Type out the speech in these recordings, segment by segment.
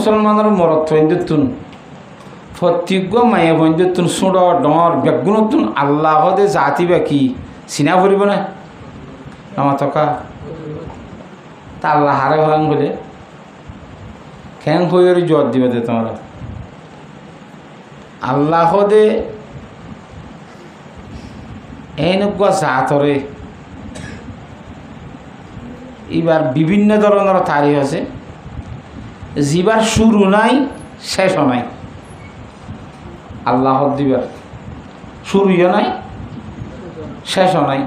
মুসলমানের মরত ফৈন্দুন প্রত্যেক মায়ে ফৈন্দুন সুড় ডর বেগুনতুন আল্লাহ দে জাতি বা কি চিনা ফুরিব না আমার টকা তা আল্লাহ হারে ভাঙ বলে খ্যাং হয়ে জোর দিবে দে তোমরা আল্লাহ দে এনেকুৱা জাতরে এবার বিভিন্ন ধরনের তারিখ আছে যিবার শুরু নাই শেষও নাই আল্লাহ দিবার শুরুও নাই শেষও নাই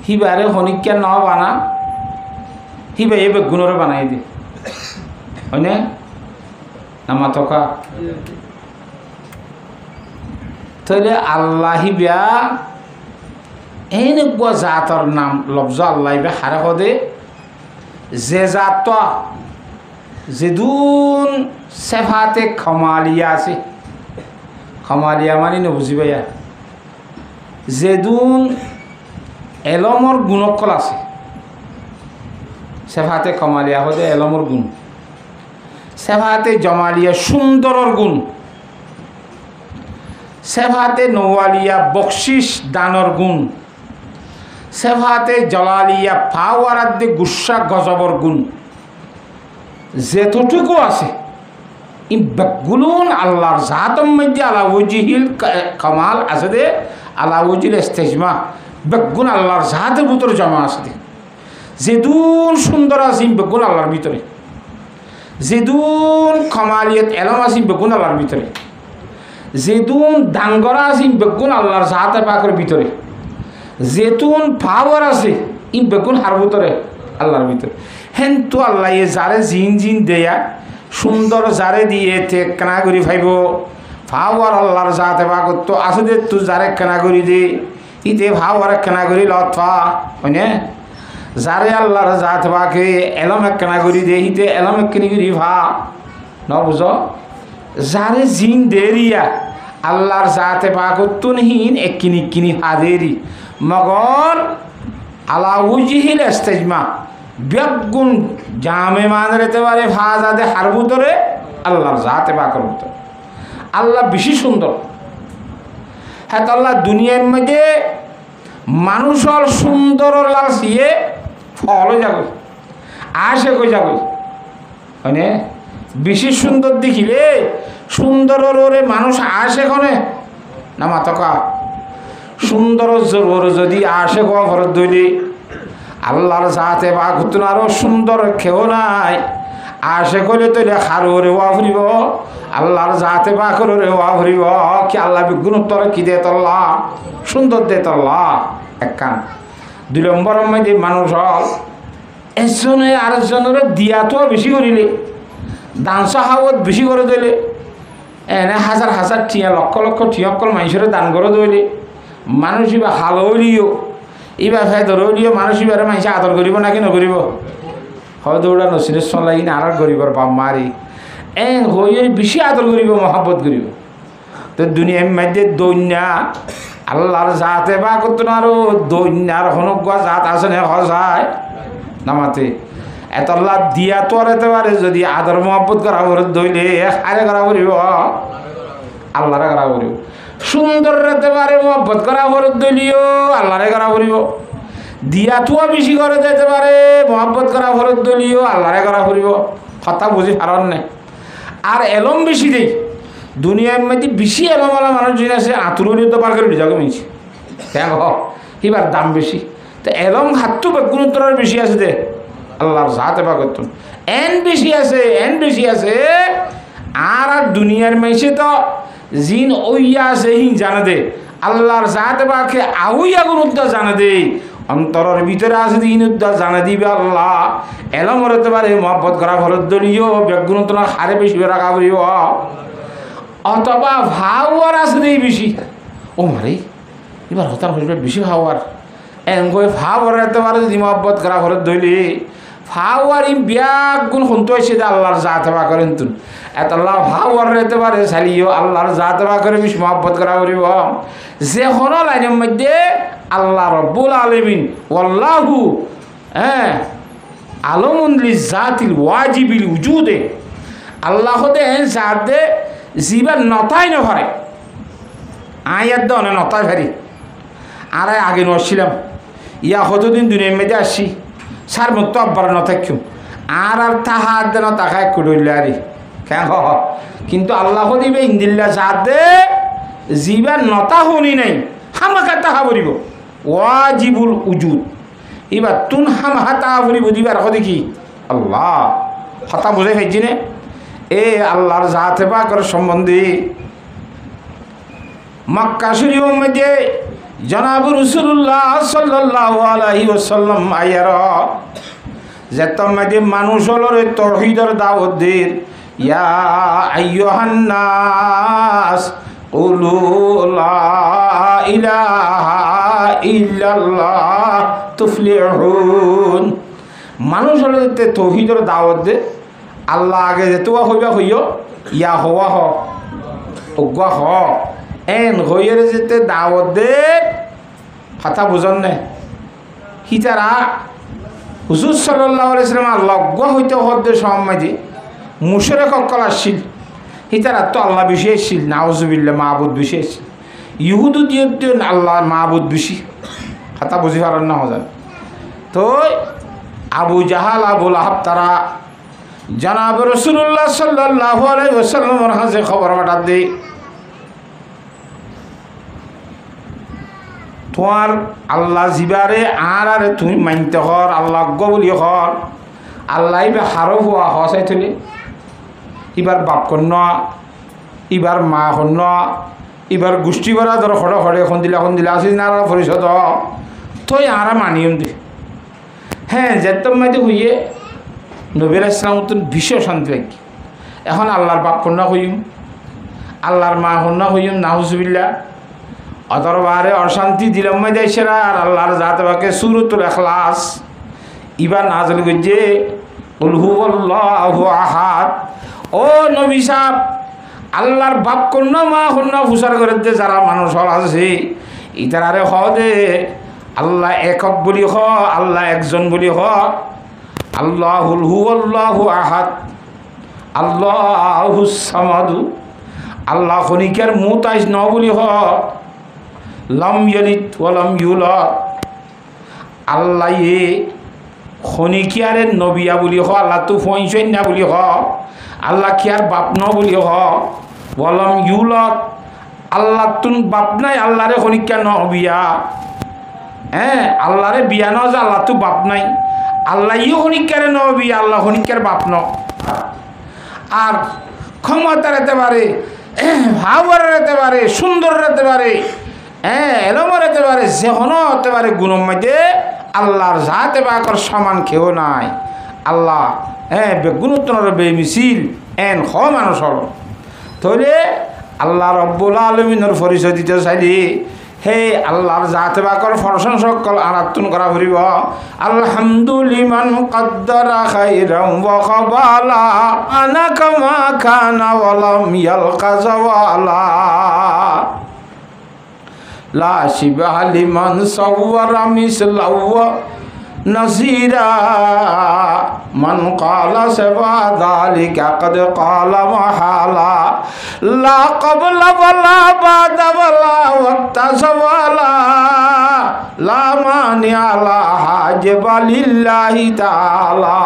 হিবারে হনিকা ন বানা হিবা এ বেগুনরে বানাই দে হয়নে নামা থকা তাহলে আল্লাহ হিবা এনেকুৱা জাতৰ নাম লফজ আল্লাহ হিবা হারে হদে যে জাত যেদুন সেফাতে খমালিয়া আছে খমালিয়া মানে নবুঝিবাইয়া যেদুন এলমর গুণকল আছে সেফাতে খমালিয়া হদে এলমর গুণ সেফাতে জমালিয়া সুন্দরর গুণ সেফাতে নওয়ালিয়া বকশিস দানর গুণ সেফাতে জলালিয়া ফাওয়ারাদ্দে গুসা গজবর গুণ যেতটুকু আছে ই বেগুলুন আল্লাহর জাতম মধ্যে আলাউজিহিল কামাল আছে দে আলাউজিল ইস্তেজমা বেগুন আল্লাহর জাতের ভিতরে জমা আছে দে যেদুন সুন্দর আছে বেগুন আল্লাহর ভিতরে যেদুন কামালিয়ত এলম আছে বেগুন আল্লাহর ভিতরে যেদুন ডাঙ্গরা আছে বেগুন আল্লাহর জাতে পাকের ভিতরে যেতুন পাওয়ার আছে ই বেগুন হার ভিতরে আল্লাহর ভিতরে হেন তো আল্লাহ যারে জিন জিন দেয়া সুন্দর যারে দিয়ে তে কেনা করি ফাইব পাওয়ার আল্লাহর জাতে পাকর তো আছে দে তুই যারে কেনা করি দে ইতে পাওয়ার কেনা করি লথা হয়নে যারে আল্লাহর জাতে পাকে এলম কেনা করি দে ইতে এলম কেনি করি ভা ন বুঝ যারে জিন দেরিয়া আল্লাহর জাতে পাকর তুনহীন এককিনি কিনি হাদেরি মগর আলাউজিহিল ইস্তেজমা বেগুন জামে মান রেতে পারে ফাজাদে হার ভিতরে আল্লাহর জাতে পাকের ভিতরে আল্লাহ বেশি সুন্দর হ্যাঁ তো আল্লাহ দুনিয়ার মধ্যে মানুষের সুন্দর লাল সিয়ে ফল যাবে আসে কই যাবে মানে বেশি সুন্দর দেখিলে সুন্দর ওরে মানুষ আসে কনে না মাতকা সুন্দর জোর যদি আসে ঘর দইলে আল্লাহর জাতে বা ঘুতুন আরো সুন্দর কেউ নাই আসে কলে তৈলে খারোরে ওয়া ফুরিব আল্লাহর জাতে বা করে ওয়া ফুরিব কি আল্লাহ বিগুণ তোর কি দে তল্লা সুন্দর দে তল্লা এক কান 2 নম্বর মধ্যে মানুষ একজনে আরেকজনের দিয়া তো বেশি করিলে দান সাহাবত বেশি করে দিলে এনে হাজার হাজার টিয়া লক্ষ লক্ষ টিয়া অকল মানুষের দান করে দিলে মানুষ এবার হাল হইলিও এবার ফেদর হইলিও মানুষ এবারে মানুষ আদর করিব নাকি নকরিব হয় দৌড়া নসিনের লাগি না আর করিবর বাপ মারি হয়ে বেশি আদর করিব মহাব্বত করিব তো দুনিয়ার মধ্যে দৈন্যা আল্লাহর জাতে বা করতো না আরো দৈন্যার হনুকা জাত আছে না হসায় নামাতে এত আল্লাহ দিয়া তো আর এতে পারে যদি আদর মহাব্বত করা করে দইলে আরে করা করিব আল্লাহরে করা করিব সুন্দর রেতে পারে মহব্বত করা করে দলিও আল্লাহরে করা করিব দিয়া তুয়া বেশি করে যেতে পারে মহব্বত করা করে দলিও আল্লাহরে করা করিব কথা বুঝি পারন নাই আর এলম বেশি দেই দুনিয়ার মধ্যে বেশি এলমওয়ালা মানুষ যিনি আছে আতুরনি তো পার করে যাকে মিছি কেন এবার দাম বেশি তো এলম হাতটু বেগুণোত্তরের বেশি আছে দে আল্লাহর জাতে পাকত এন বেশি আছে আর দুনিয়ার মেশে তো জিন ওইয়া আছে হিং জানে দে আল্লাহর জাতে পাকে আউইয়া গুণ উদ্দার জানে দে অন্তরের ভিতরে আছে দিন উদ্দার জানে দিবে আল্লাহ এলম হতে পারে মহব্বত করা ফলত দলীয় বেগুণোত্তর হারে বেশি রাখা করিব অথবা ভাওয়ার আছে দেই বেশি ও মারে এবার হতার হইবে বেশি ভাওয়ার এনগো ভাওয়ার হতে পারে যদি মহব্বত করা ফলত দইলে ভাওয়ার ইম ব্যাগ গুণ শুনতে হয়েছে যে আল্লাহর জাতে পা করেন তুন এত আল্লাহ ভাওয়ার রেতে পারে চালিও আল্লাহর জাতে পা করে বেশি মহব্বত করা করিব যে হন লাইনের মধ্যে আল্লাহ রব্বুল আলামিন ওয়াল্লাহু আলমুন লিজাতিল ওয়াজিবিল উজুদে আল্লাহ দে জাত দে জিবার নতাই নভরে আয়াত দে অনেক নতাই ভারি আর আগে নছিলাম ইয়া কতদিন দুনিয়ার মেয়েদে আসছি সার মুক্ত আব্বার নথাক্যু আর তাহার দেন তাকায় কুড়িল আরে কেন কিন্তু আল্লাহ দিবে ইন্দিল্লা জাত দে জিবার নতা শুনি নাই হামাকা তাহা বলিব ওয়াজিবুল উজুদ এবার তুন হামাহা তাহা বলিব দিবার দেখি আল্লাহ কথা বুঝে ফেলছি নে এ আল্লাহর জাতে পাকের সম্বন্ধে মক্কা শরীফের মধ্যে জনাব রাসূলুল্লাহ সাল্লাল্লাহু আলাইহি ওয়াসাল্লাম আয়ার যেত মধ্যে মানুষ হলো তাওহীদের দাওয়াত দের ইয়া আইয়ুহান নাস কুলু লা ইলাহা ইল্লাল্লাহ তুফলিহুন মানুষ হলো তাওহীদের দাওয়াত দে আল্লাহ আগে যেতুয়া হইবা হইও ইয়া হওয়া হ অগুয়া হ এন হইয়ের যেতে দাওয়াত দে কথা বুঝন নে হিতারা হুজুর সাল্লাল্লাহু আলাইহি ওয়াসাল্লাম লগ্গ হইতে হদ্দে সমাজে মুশরিক অকল আসছিল হিতারা তো আল্লাহ বিষয় ছিল নাউজুবিল্লাহ মাহবুদ বিষয় ছিল ইহুদু দিয়ে আল্লাহ মাহবুদ বেশি কথা বুঝি পারেন না হজান তো আবু জাহাল আবু লাহাব তারা জনাব রাসূলুল্লাহ সাল্লাল্লাহু আলাইহি ওয়াসাল্লামের কাছে খবর পাঠাত দে তোমার আল্লাহ জিবারে আর তুমি মানতে হর আল্লাহ বলি হর আল্লাহ এবার হারো হওয়া হসাই থলে এবার বাপ কন্য এবার মা কন্য এবার গোষ্ঠী করা ধরো খড়ে খড়ে এখন দিলা আসিস না পরিষদ তই আর মানিয়ম দি হ্যাঁ যেতাম মাইতে হইয়ে নবীর ইসলাম ভীষণ শান্তি লাগি এখন আল্লাহর বাপ কন্যা হইম আল্লাহর মা কন্যা হইম নাউজুবিল্লাহ অতরবারে অশান্তি দিলাম মাইতে সেরা আর আল্লাহর জাত বাকে সূরাতুল ইখলাস ইবার নাযিল গজে কুল হুয়াল্লাহু আহাদ ও নবী সাহেব আল্লাহর বাপ কন্যা মা কন্যা ফুসার করে দে যারা মানুষ আছে ইতারে হ দে আল্লাহ একক বলি হ আল্লাহ একজন বলি হ আল্লাহুল হুয়াল্লাহু আহাদ আল্লাহুস সামাদু আল্লাহ খনিকের মুতাইজ ন বলি হ লাম ইয়ালিদ ওয়া লাম ইউলাদ আল্লাহ এ খনিকিয়ারে নবিয়া বলি হ আল্লাহ তু ফইসন্না বলি হ আল্লাহ কিয়ার বাপ ন বলি হ ওয়া লাম ইউলাদ আল্লাহ তুন বাপ নাই আল্লাহরে খনিকা নবিয়া হ্যাঁ আল্লাহরে বিয়া ন যে আল্লাহ তু বাপ নাই আল্লাহ ইও খনিকারে নবী আল্লাহ খনিকার বাপ ন আর ক্ষমতা রেতে পারে ভাবর রেতে পারে সুন্দর রেতে পারে এলম রেতে পারে যেহন হতে পারে গুণের মধ্যে আল্লাহর জাতে বাকর সমান কেউ নাই আল্লাহ বেগুণোত্তর বেমিছিল এন খ মানুষ হল তাহলে আল্লাহ রব্বুল আলামিনের পরিচয় দিতে চাইলে হে আল্লাহর জাতে বাকর প্রশংসা সকল আরাধন করা ফুরিব আলহামদুলিমান কদ্দারা খাইরাম ওয়া খাবালা আনা কামা কানা ওয়া লাম ইয়ালকা জাওয়ালা লা শিবাহা লিমান সাওয়ারা মিসলাহু নসীরা মান ক্বালা সাবা যালিকা কদ ক্বালা মাহালা লা ক্বাবলা ওয়ালা বাদা ওয়ালা ওয়াক্তা সাওয়ালা লা মানিআ লা হাজিবা লিল্লাহি তাআলা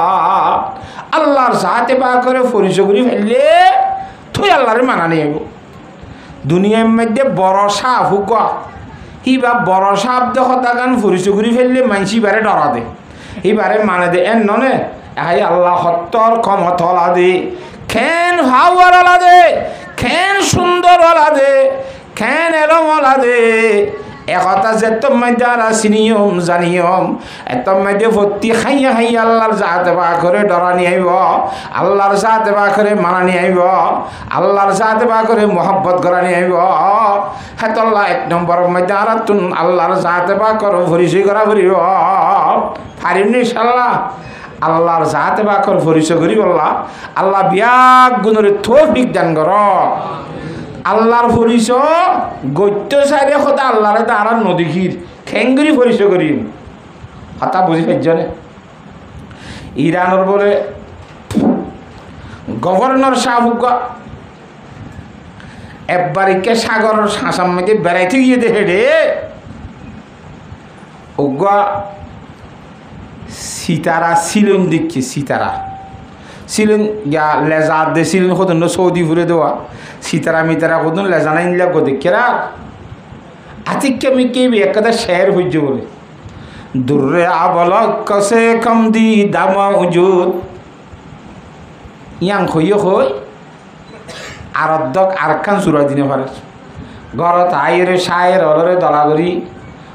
আল্লাহর সাথে পা করে পরিচয় করি ফেললে তুই আল্লাহরে মানা নিয়ে দুনিয়ার মধ্যে বড় সাপ হুকা হিবা বড় সাপ দেখা গান পরিচয় করি ফেললে মানসি বারে ডরা দে এবারে মানে দে এন ননে এই আল্লাহ সত্তর ক্ষমতলা দে খেন হাওয়ারলা দে খেন সুন্দরওয়ালা দে খেন এলমওয়ালা দে একতা যে তোমার দ্বারা চিনিয়ম জানিয়ম তোমাদের ভর্তি খাইয়া খাইয়া আল্লাহর জাতে বা করে ডরা নিয়ে আইব আল্লাহর জাতে বা করে মানা নিয়ে আইব আল্লাহর জাতে বা করে মোহাব্বত করা নিয়ে আইব হেতল্লা এক নম্বরের মধ্যে আর তুন আল্লাহর জাতে বা করো পরিচয় করা করিব পারিনি ইনশাআল্লাহ আল্লাহর জাতে বা কর পরিচয় করি বললা আল্লাহ বিয়াক গুণের তৌফিক দান কর আল্লাহর পরিচয় গত্য চাইলে সদা আল্লাহর দ্বারা নদীখির খেঙ্গুরি পরিচয় করি কথা বুঝি পাইছনে ইরানের বলে গভর্নর সাহুক একবারিকে সাগরের শাঁসার মধ্যে বেড়াইতে গিয়ে দেখে রে ওগা সিতারা সিলন দেখছি সিতারা সিলন গা লেজা দে সিলন কতন সৌদি ঘুরে দেওয়া সিতারা মিতারা কতন লেজা নাই নিলে গো দেখেরা আতিকে আমি কে একটা শের হইছে বলে দুর্রে আবলক কসে কম দি দামা উজুদ ইয়াং হইয় হই আরদ্দক আরখান সুরা দিনে পারে ঘরত আইরে শায়ের অলরে দলাগরি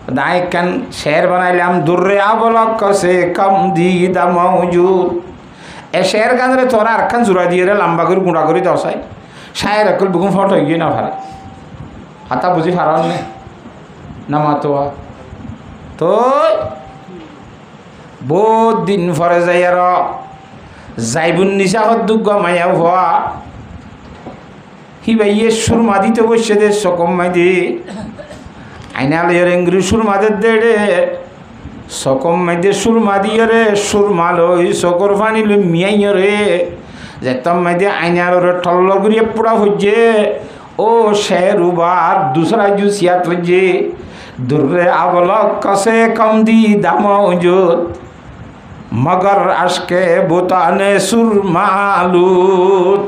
দায় কান শের বানাইলাম দুর্রে আবলক কসে কম দি দামা উজুদ এ শের গানরে তোরা আরখান সুরা দিয়ে রে লম্বা করে গুঁড়া করে দশাই শায়ের একল বুকুম ফটো গিয়ে না ভাড়া হাতা বুঝি ফারান নে না মাতোয়া তো বহুত দিন পরে যাই আর যাইবুন নিশা হদ্দুগ মায়া হওয়া হি ভাই ইয়ে সুরমা দিতে বসে দে সকম মাই দে আইনাল এরেঙ্গুরি সুরমা দে রে সকম মাই দে সুরমা দিয়ে রে সুরমা লই সকর পানি লই মিয়াই রে যেতম মাই দে আইনাল রে ঠল্ল করিয়ে পুরা হইছে ও শের উবার দুসরা জুসিয়াত হইছে দুর্রে আবলক কসে কম দি দাম উজুদ মগর আশকে বুতানে সুরমালুত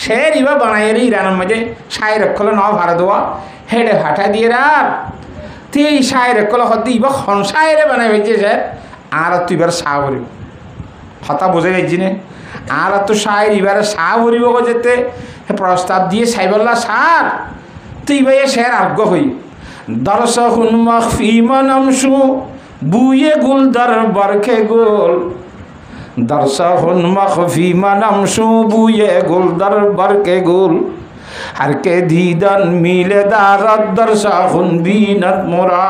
শের ইবা বানাই রে ইরানের মধ্যে শায়ের খোলা ন ভাড়া দেওয়া হেডে হাঁটা দিয়ে রার তুই শায়ের খোলা হতে ইবা খন শায়েরে বানাই হয়েছে স্যার আর তুই এবার সা ভরিব হতা বোঝা যাইছি না আর তো শায়ের এবারে সা ভরিব যেতে প্রস্তাব দিয়ে সাইবল্লা সার তুই ভাই শের আজ্ঞ হই দর্শকুন মখফিমান আমসু বুয়ে গুল দর বরখে গোল দর্শকুন মখফিমান আমসু বুয়ে গুল দর বরখে গোল हर के दीदन मिले दारत दर्शकुन बीनत मोरा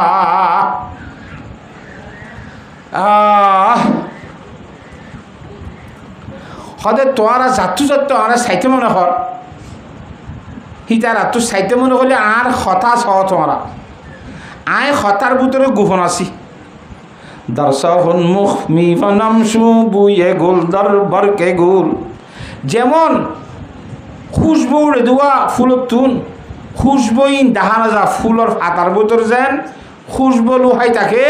হদে তোরা যাত্তু যাত্তু আর সাইতে মনে হর হিতারা তুই সাইতে মনে করলে আর হতাশ হ তোমরা আয় হতার ভিতরে গোপন আছি দর্শন মুখ মিফনামসু বুয়ে গোল দর বরকে গোল যেমন খুশবু উড়ে দেওয়া ফুলের তুন খুশবইন দেখানো যা ফুলের ফাতার ভিতর যেন খুশবু লোহাই থাকে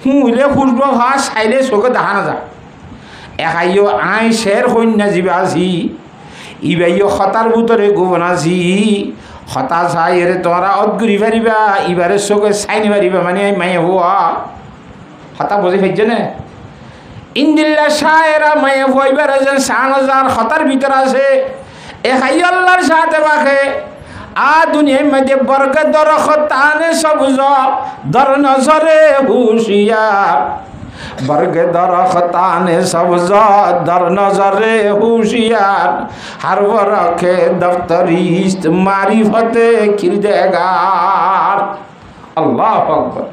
হুইলে খুশবু ভা সাইলে চোখে দেখানো যা একাইও আই শের কন্যা জীবা আছি ইবাইও হতার ভিতরে গোপন আছি হতাশ হয় এরে তোমরা অদ্গুরি পারিবা ইবারে চোখে চাইনি পারিবা মানে মায়ে হওয়া হতা বুঝে ফেলছে না ইন্দিল্লা শায়েরা মায়ে হইবার যেন 6000 হতার ভিতর আছে এ হাই আল্লাহর সাথে বাখে আ দুনিয়ার মধ্যে বরকত দরখতানে সবজ দর নজরে হুশিয়ার बरगे दरख्ताने सब्ज दर नजरे होशियार हर रखे दफ्तरिस्त मारिफते किरदेगार अल्लाह আকবার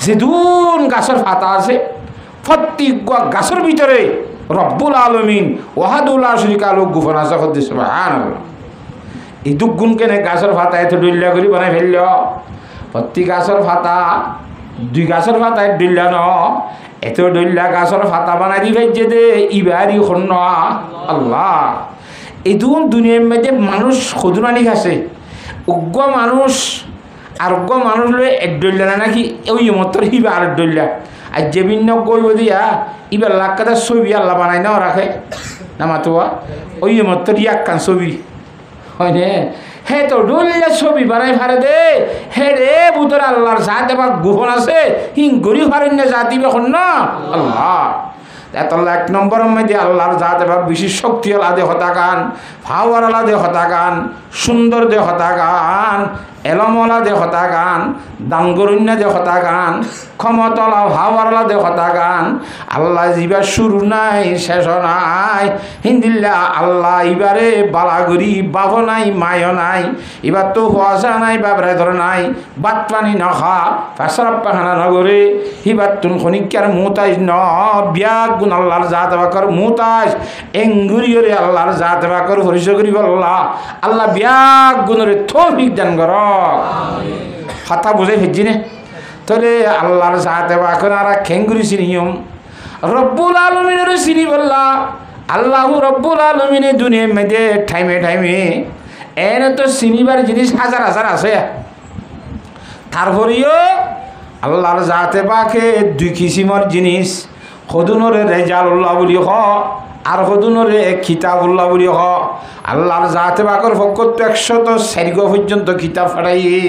যেদুন গাছের পাতা আছে প্রত্যেক গাছের ভিতরে রব্বুল আলামিন ওয়াহাদুল লা শারীকা লাহু গুফন আছে খোদ সুবহানাল্লাহ এই দুগুণ কেনে গাছের পাতা এত ডুল্লা করি বানাই ফেলল প্রত্যেক গাছের পাতা দুই গাছের পাতায় ডুল্লা ন এত ডল্লা গাছের ফাতা বানাই দি ভাই যে ইবারি খন্ন আল্লাহ এই দুনিয়ার মধ্যে মানুষ খুদরানি খাসে উগ্র মানুষ আর উগ্র মানুষ লয়ে এক ডল্লা না নাকি ওই মতর ইবা আর ডল্লা আর যে ভিন্ন কইব দিয়া ইবার লাখ কাদা ছবি আল্লাহ বানাই নাও রাখে না মাতুয়া ওই মতর ইয়াক কান ছবি হয় নে হে তো ডুল্লা ছবি বানাই ফারে দে হে রে বুতর আল্লাহর জাত এবার গোপন আছে হিং গরি ফারেন না জাতি বেখন না আল্লাহ এতলা এক নম্বরের মধ্যে আল্লাহর জাত এবার বেশি শক্তি আলাদে হতাকান পাওয়ার আলাদে হতাকান সুন্দর দে হতাকান এলমলা দে হতাকান দাঙ্গরুন্যা দে হতাকান ক্ষমতলা ভাওয়ারলা দে হতাকান আল্লাহ জিবার শুরু নাই শেষ নাই হিন্দিল্লা আল্লাহ ইবারে বালাগুড়ি বাব নাই মায় নাই এবার তো হওয়া নাই বাবরে ধর নাই বাত পানি নখা পেশাব পাখানা নগরে হিবার তুন খনিকার মুতাজ ন বিয়াগ গুণ আল্লাহর জাত বাকর মুতাজ এঙ্গুরিয়রে আল্লাহর জাত বাকর হরিষ করি বল্লা আল্লাহ বিয়াগ গুণরে থৌফিক দান কর কথা বুঝে ফেলছি না তোরে আল্লাহর সাথে বাকর আর খেঙ্গুরি চিনিয়ম রব্বুল আলমিনের চিনি বললা আল্লাহ রব্বুল আলামিন দুনিয়ার মধ্যে টাইমে টাইমে এনে তো চিনিবার জিনিস হাজার হাজার আছে। তারপরেও আল্লাহর জাতে পাকে দুই কিসিমের জিনিস, সদুনরে রেজালুল্লাহ বলি হ আর সদুনরে কিতাবুল্লাহ বলি হ। আল্লাহর জাতে পাকের পক্ষ 104 পর্যন্ত কিতাব ফাটাইয়ে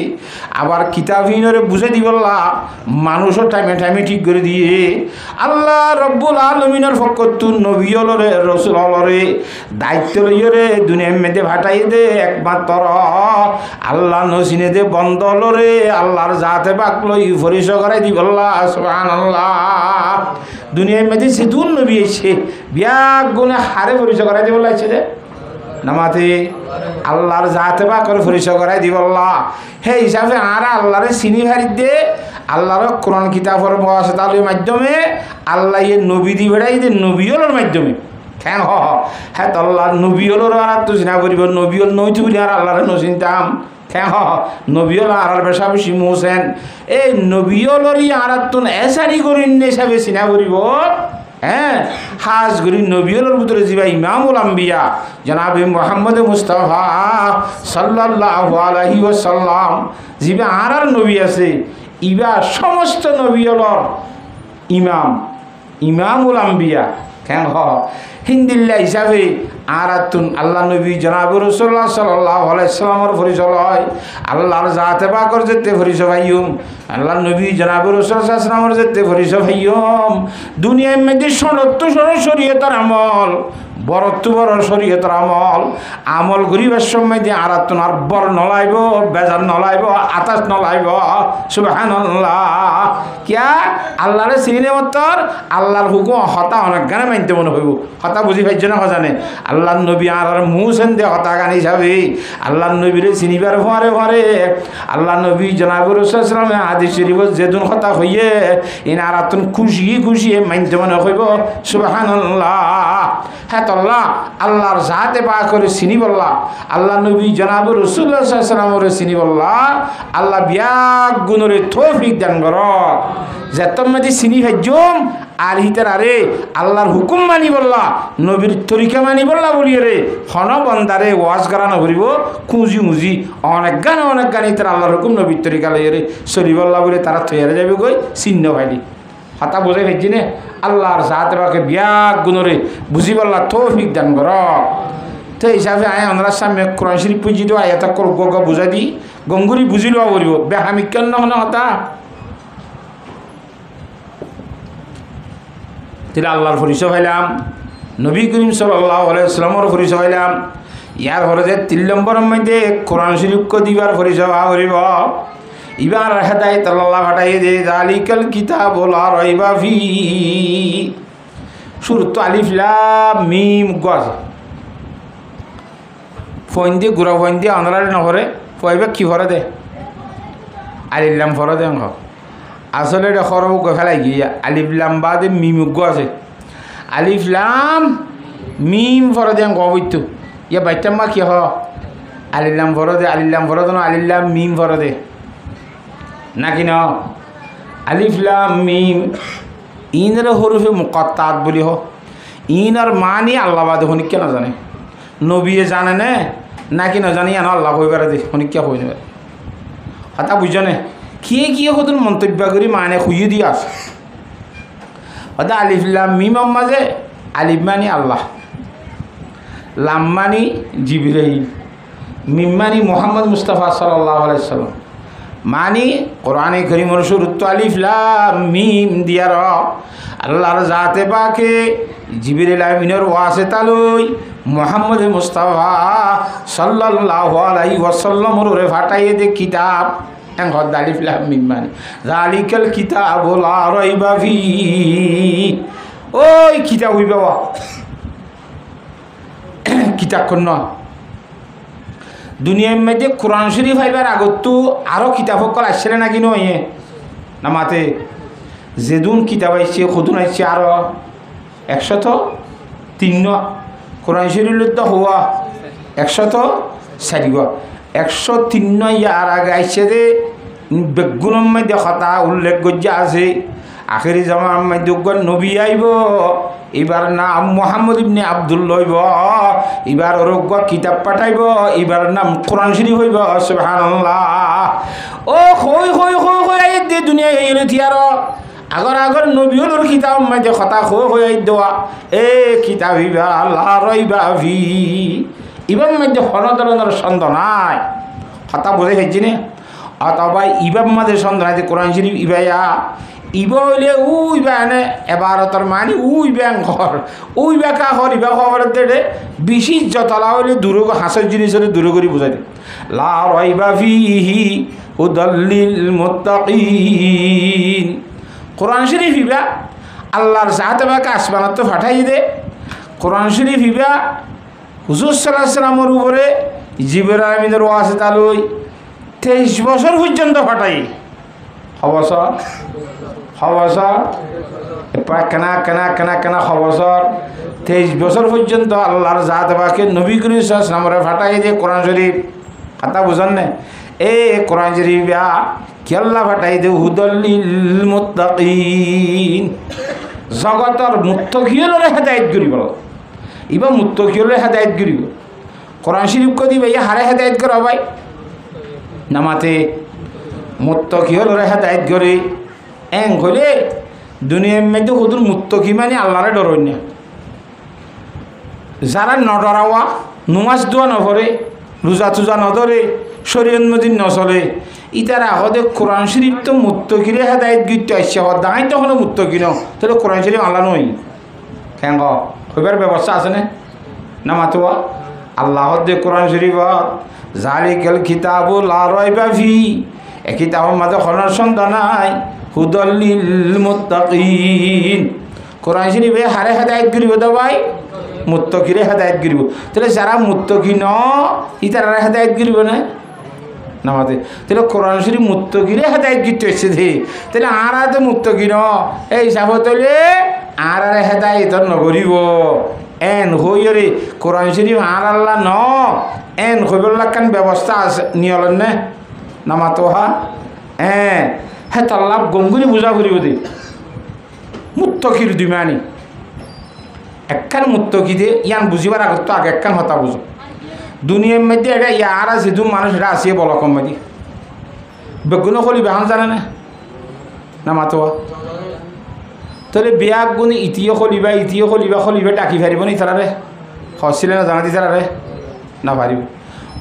আবার কিতাবহীনরে বুঝে দিবল্লা মানুষও টাইমে টাইমে ঠিক করে দিয়ে আল্লাহ রব্বুল আলমিনের পক্ষ নবী হলরে রসুল হলরে দায়িত্ব লইরে দুনিয়ার মেয়েদে ফাটাই দে একমাত্র আল্লাহ নসিনে দে বন্ধ হলরে আল্লাহর জাতে পাক লই ফরিস করাই দিবল্লা সুবহানাল্লাহ। দুনিয়ার মেয়েদে সেতুন নবী এসে বিয়াক গুণে হারে ফরিস করাই দিবল্লা এসে দে নামাতে আল্লাহর জাতে বা করে পরিচয় করাই দিবল্লা। সেই হিসাবে আর আল্লাহরে চিনি ভারি দে আল্লাহর কোরআন কিতাবের বয়স তালের মাধ্যমে আল্লাহ ইয়ে নবী দি বেড়াই দে নবীলের মাধ্যমে হ্যাঁ হ্যাঁ তো আল্লাহ নবীলের আর তো চিনা করিব নবীল নইতে বলি আর আল্লাহরে নচিন্তাম হ্যাঁ নবীল আর বেশা বেশি মোসেন এই নবীলরই আর তো এসারি করিন হিসাবে চিনা করিব। হ্যাঁ হাজ গরি নবীর ভিতরে যাবা ইমামুল আম্বিয়া জনাবে মুহাম্মদ মুস্তাফা সাল্লাল্লাহু আলাইহি ওয়াসাল্লাম যাবা আর নবী আছে ইবা সমস্ত নবীর ইমাম ইমামুল আম্বিয়া কেন হিন্দিল্লা হিসাবে আর আল্লাহ নবী জনাব রাসূলুল্লাহ সাল্লাল্লাহু আলাইহি ওয়াসাল্লামের পরিচয় হয় আল্লাহর জাতে পাকের যেতে পরিচয় ভাইয়ুম আল্লাহ নবী জনাব রাসূলুল্লাহ সাল্লাল্লাহু আলাইহি ওয়াসাল্লামের যেতে পরিচয় ভাইয়ুম। দুনিয়ার মধ্যে সর্বোত্তম শরীয়তের আমল বড় বড় শরীয়তের আমল আমল করিবার সময় দিয়ে আর বর নলাইব বেজার নলাইব আতাস নলাইব সুবহানাল্লাহ। কিয়া আল্লাহর শ্রীনেমতর আল্লাহর হুকুম হতা অনেক গানে মানতে মনে হইব হতা বুঝি পাইছে না হজানে আল্লাহ নবী আর মুসেন দে হতা গান হিসাবে আল্লাহ নবীরে চিনিবার ভরে ভরে আল্লাহ নবী জনাব রাসূলুল্লাহ সাল্লাল্লাহু আলাইহি হাদিস শরীফ যেদিন হতা হইয়ে ইন আর খুশি খুশি মানতে মনে হইব সুবহানাল্লাহ। হ্যাঁ আল্লাহ আল্লাহর জাতে পাক করে চিনি বললা আল্লাহ নবী জনাব রাসূলুল্লাহ সাল্লাল্লাহু আলাইহি ওয়াসাল্লামের চিনি বললা আল্লাহ বিয়াক গুণরে তৌফিক দান কর যেতমদি চিনি ভাইজম আর হিতার আরে আল্লাহর হুকুম মানি বললা নবীর তরিকা মানি বললা বলিয়ে রে হন বন্দারে ওয়াজ করা নকরিব খুঁজি মুজি অনেক গান হিতার আল্লাহর হুকুম নবীর তরিকা লইয়ে রে চলি বললা বলে তারা তৈরি যাবে গই চিহ্ন ভাইলি হতা বোঝাই ভাইছি নে আল্লাহর জাতে পাকে বিয়াক গুণরে বুঝি বললা তৌফিক দান কর। তো হিসাবে আয় আমরা সামনে কোরআন শরীফ পুঁজি দেওয়া এত বুঝাই দি গঙ্গুরি বুঝি লওয়া বলিব বেহামি কেন হন হতা তাহলে আল্লাহর পরিচয় পাইলাম নবী করিম সাল্লাল্লাহু আলাইহি ওয়াসাল্লামের পরিচয় পাইলাম ইয়ার পরে যে 3 নম্বরের মধ্যে কোরআন শরীফকে দিবার পরিচয় করিব ইবার হেদায়েত আল্লাহ ফাটাই দে যালিকাল কিতাবু লা রাইবা ফি সূরা আলিফ লাম মিম গজ ফইন্দে গুরা ফইন্দে আনলারে নহরে ফইবে কি ভরে দে আলিফ লাম ভরে দে অঙ্ক আসলে এটা খরব গো ফেলাই গিয়া আলিফ লাম বাদে মিম গজ আলিফ লাম মিম ভরে দে অঙ্ক হইতো ইয়া বাইতাম্মা কি হ আলিফ লাম ভরে দে আলিফ লাম ভরে দে আলিফ লাম মিম ভরে দে নাকি ন আলিফ লাম মিম ইনের হরফে মুকাত্তাত বলি হ ইনার মানি আল্লাহ বাদে হনিকে না জানে নবীয়ে জানে না নাকি না জানি আনা আল্লাহ হইবার দে হনিকে হই না হতা বুঝনে কি হতুন মন্তব্য করি মানে খুঁজে দিয়ে আস হতা আলিফ লাম মিম মাঝে আলিফ মানি আল্লাহ লাম মানি জিবরাইল মিম মানি মুহাম্মদ মুস্তাফা সাল্লাল্লাহু আলাইহি ওয়াসাল্লাম মানি কোরআনে কারীমের শুরুতে আলিফ লাম মিম দিয়ার আল্লাহর জাতে পাকে জিবরিল আমিনের ওয়াসিতা লই মুহাম্মদ মুস্তাফা সাল্লাল্লাহু আলাইহি ওয়াসাল্লামের রে ফাটাইয়ে দে কিতাব এং হদ আলিফ লাম মিম মানি যালিকাল কিতাবু লা রাইবা ফি ওই কিতাব হইবা কিতাব কোন দুনিয়ার মধ্যে কোরআন শরীফ হইবার আগত তো আরও কিতাব সকল আসছে নাকি নয় না মাতে যেদুন কিতাব আইছে সদুন আইছে আরও 103 কোরআন শরীফ তো হওয়া 104 103 ইয়ার আগে আইছে যে বেগুনের মধ্যে কথা উল্লেখ গজ্জা আছে আখেরি জামার মধ্যে নবী আইব এবার নাম মোহাম্মদ ইবনে আব্দুল্লাহ হইব, এবার অরোগ্য কিতাব পাঠাইব, এবার নাম কোরআন শরীফ হইব। সুবহানাল্লাহ। ও হই হই হই হই এই দে দুনিয়া হইল থিয়ার আগর আগর নবীর কিতাব মাঝে কথা হই দেওয়া এ কিতাব হইবা লা রাইবা ফি ইবাম মাঝে কোনো ধরনের সন্দেহ নাই। কথা বুঝে গেছি না? অথবা ইবাম মাঝে সন্দেহ নাই কোরআন শরীফ ইবাইয়া ইবা হইলে উইবা এনে এবারতর মানে উইবা ঘর উইবা কা ঘর ইবা খবরের দেড়ে বিশেষ যতলা হইলে দূর হাসের জিনিস হলে দূর করে বুঝাই দে। লা রাইবা ফিহি হুদাল্লিল মুত্তাকিন। কোরআন শরীফ ইবা আল্লাহর জাত বাকে আসমানত তো ফাটাই দে। কোরআন শরীফ ইবা হুজুর সাল্লাল্লাহু আলাইহি সাল্লামের উপরে জিবরাইল আমিনের ওয়াজ তালুই 23 বছর পর্যন্ত ফাটাই হবসর হবসর কেনা কেনা কেনা কেনা হবসর 23 বছর পর্যন্ত আল্লাহর জাত বাকে নবী করিম সাল্লাল্লাহু আলাইহি সাল্লামের ফাটাই দিয়ে কোরআন শরীফ। কথা বুঝেন না? এ কোরআন শরীফ কি আল্লাহ ফাটাই দে হুদাল্লিল মুত্তাকিন। জগতর মুত্তাকিয়রে হেদায়েত করিব, ইবা মুত্তাকিয়রে হেদায়েত করিব। কোরআন শরীফ কো দিবে ইয়া হারে হেদায়েত করা ভাই নামাতে মুত্তাকিয়রে হেদায়েত করে এং হলে দুনিয়ার মধ্যে হুদুর মুত্তাকি মানে আল্লাহরে ডরই না। যারা নডরাওয়া নমাজ দোয়া নভরে রোজা তুজা নধরে শরীয়ত মদিন নচলে ইতারা হদে কোরআন শরীফ তো মুত্তাকিরে হেদায়েত গিতে আসছে দাঁড়াই তখন মুত্তাকি ন তাহলে কোরআন শরীফ আল্লাহ নই কেন হইবার ব্যবস্থা আছে না মাতোয়া আল্লাহ হদে কোরআন শরীফ জালিকাল কিতাবু লা রাইবা ফি এ কিতাবের মাঝে কোনো সন্দেহ নাই হুদাল্লিল মুত্তাকিন। কোরআন শরীফে হারে হেদায়েত করিব তো ভাই মুত্তাকিরে হেদায়েত করিব। তাহলে যারা মুত্তাকি ন ইতারা হেদায়েত করিব না নামাতে তাহলে কোরআন শরীফ মুত্তাকিরে হেদায়েত করতে হচ্ছে দে তাহলে আর তো মুত্তাকি ন এই হিসাব তাহলে আর হেদায়েত নকরিব এন হইরে কোরআন শরীফ আর আল্লাহ ন এন হইবল্লা কান ব্যবস্থা আছে নিয়লেন না নামাতো হ্যাঁ তাল্লাভ গঙ্গুরি বুঝা করিব দে মুত্তাকির দুমানি একখান মুত্তাকি দে ইয়ান বুঝিবার আগত তো আগে একখান হতা বুঝো দুনিয়ার মধ্যে এটা ইয়ার আছে দু মানুষ এটা আসিয়ে বলো কম মধ্যে বেগুনো খলি বেহান জানে না মাতোয়া তাহলে বিয়া গুণে ইতিও খলিবা খলিবা ডাকি ফারিব নি তারারে হসছিলে না জানা দি তারারে না পারিব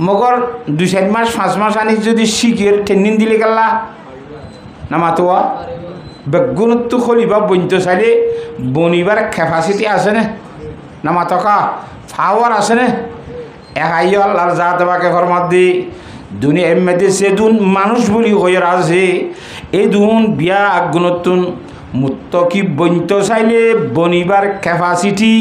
মগর 2-4 মাস 5 মাস আনি যদি শিখের ট্রেনিং দিলে গেলা না মাতোয়া বেগুনত খলিবা বইন্ত চাইলে বনিবার ক্যাপাসিটি আছে না মাতকা পাওয়ার আছে না একাই আল্লাহর জাত বাকে ফরমাত দি দুনিয়া এমনিতে সে দুন মানুষ বলি হয়ে আছে এই দুন বিয়া গুণতুন মুত্তাকি বইন্ত চাইলে বনিবার ক্যাপাসিটি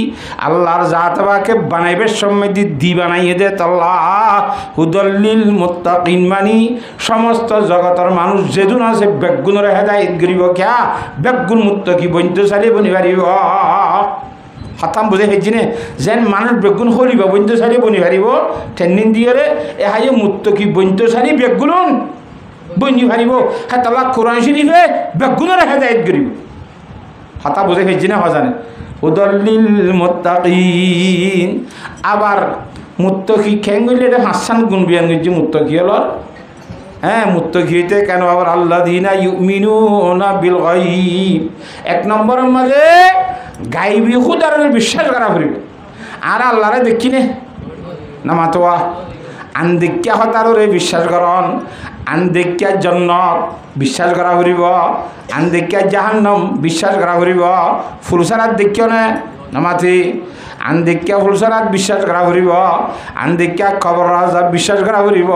আল্লাহর জাত বাকে বানাইবে সম্মেদি দি বানাইয়ে দে তাল্লাহ হুদাল্লিল মুত্তাকিন মানি সমস্ত জগতের মানুষ যেদুন আছে বেগুনের হেদায়েত করিব ক্যা বেগুন মুত্তাকি বইন্ত চাইলে বনিবারিব হতাম বুঝে হেজি নে যেন মানুষ বেগুন হরিব বইন্ত চাইলে বনিবারিব ট্রেনিং দিয়ে এ হাই মুত্তাকি বইন্ত চাইলে বেগুন বনি ভারিব হ্যাঁ তাল্লাহ কোরআন শরীফে বেগুনের হেদায়েত করিব হতা বুঝে হেজি না হজানে হুদাল্লিল মুত্তাকিন। আবার মুত্তাকি খেঙ্গলে এটা হাসান গুণ বিয়ান গেছি মুত্তাকি হল হ্যাঁ মুত্তাকি হইতে কেন আবার আল্লাযীনা ইউমিনুনা বিল গায়ব 1 নম্বরের মাঝে গায়বী খুদার বিশ্বাস করা করিব আর আল্লাহরে দেখি না মাতোয়া আন দেখিয়া হতারে বিশ্বাস করন আন দেখিয়া জন্নত বিশ্বাস করা করিব আন দেখিয়া জাহান্নাম বিশ্বাস করা করিব ফুলসারাত দেখিও না মাথি আন দেখিয়া ফুলসারাত বিশ্বাস করা করিব আন দেখিয়া খবর আযাব বিশ্বাস করা করিব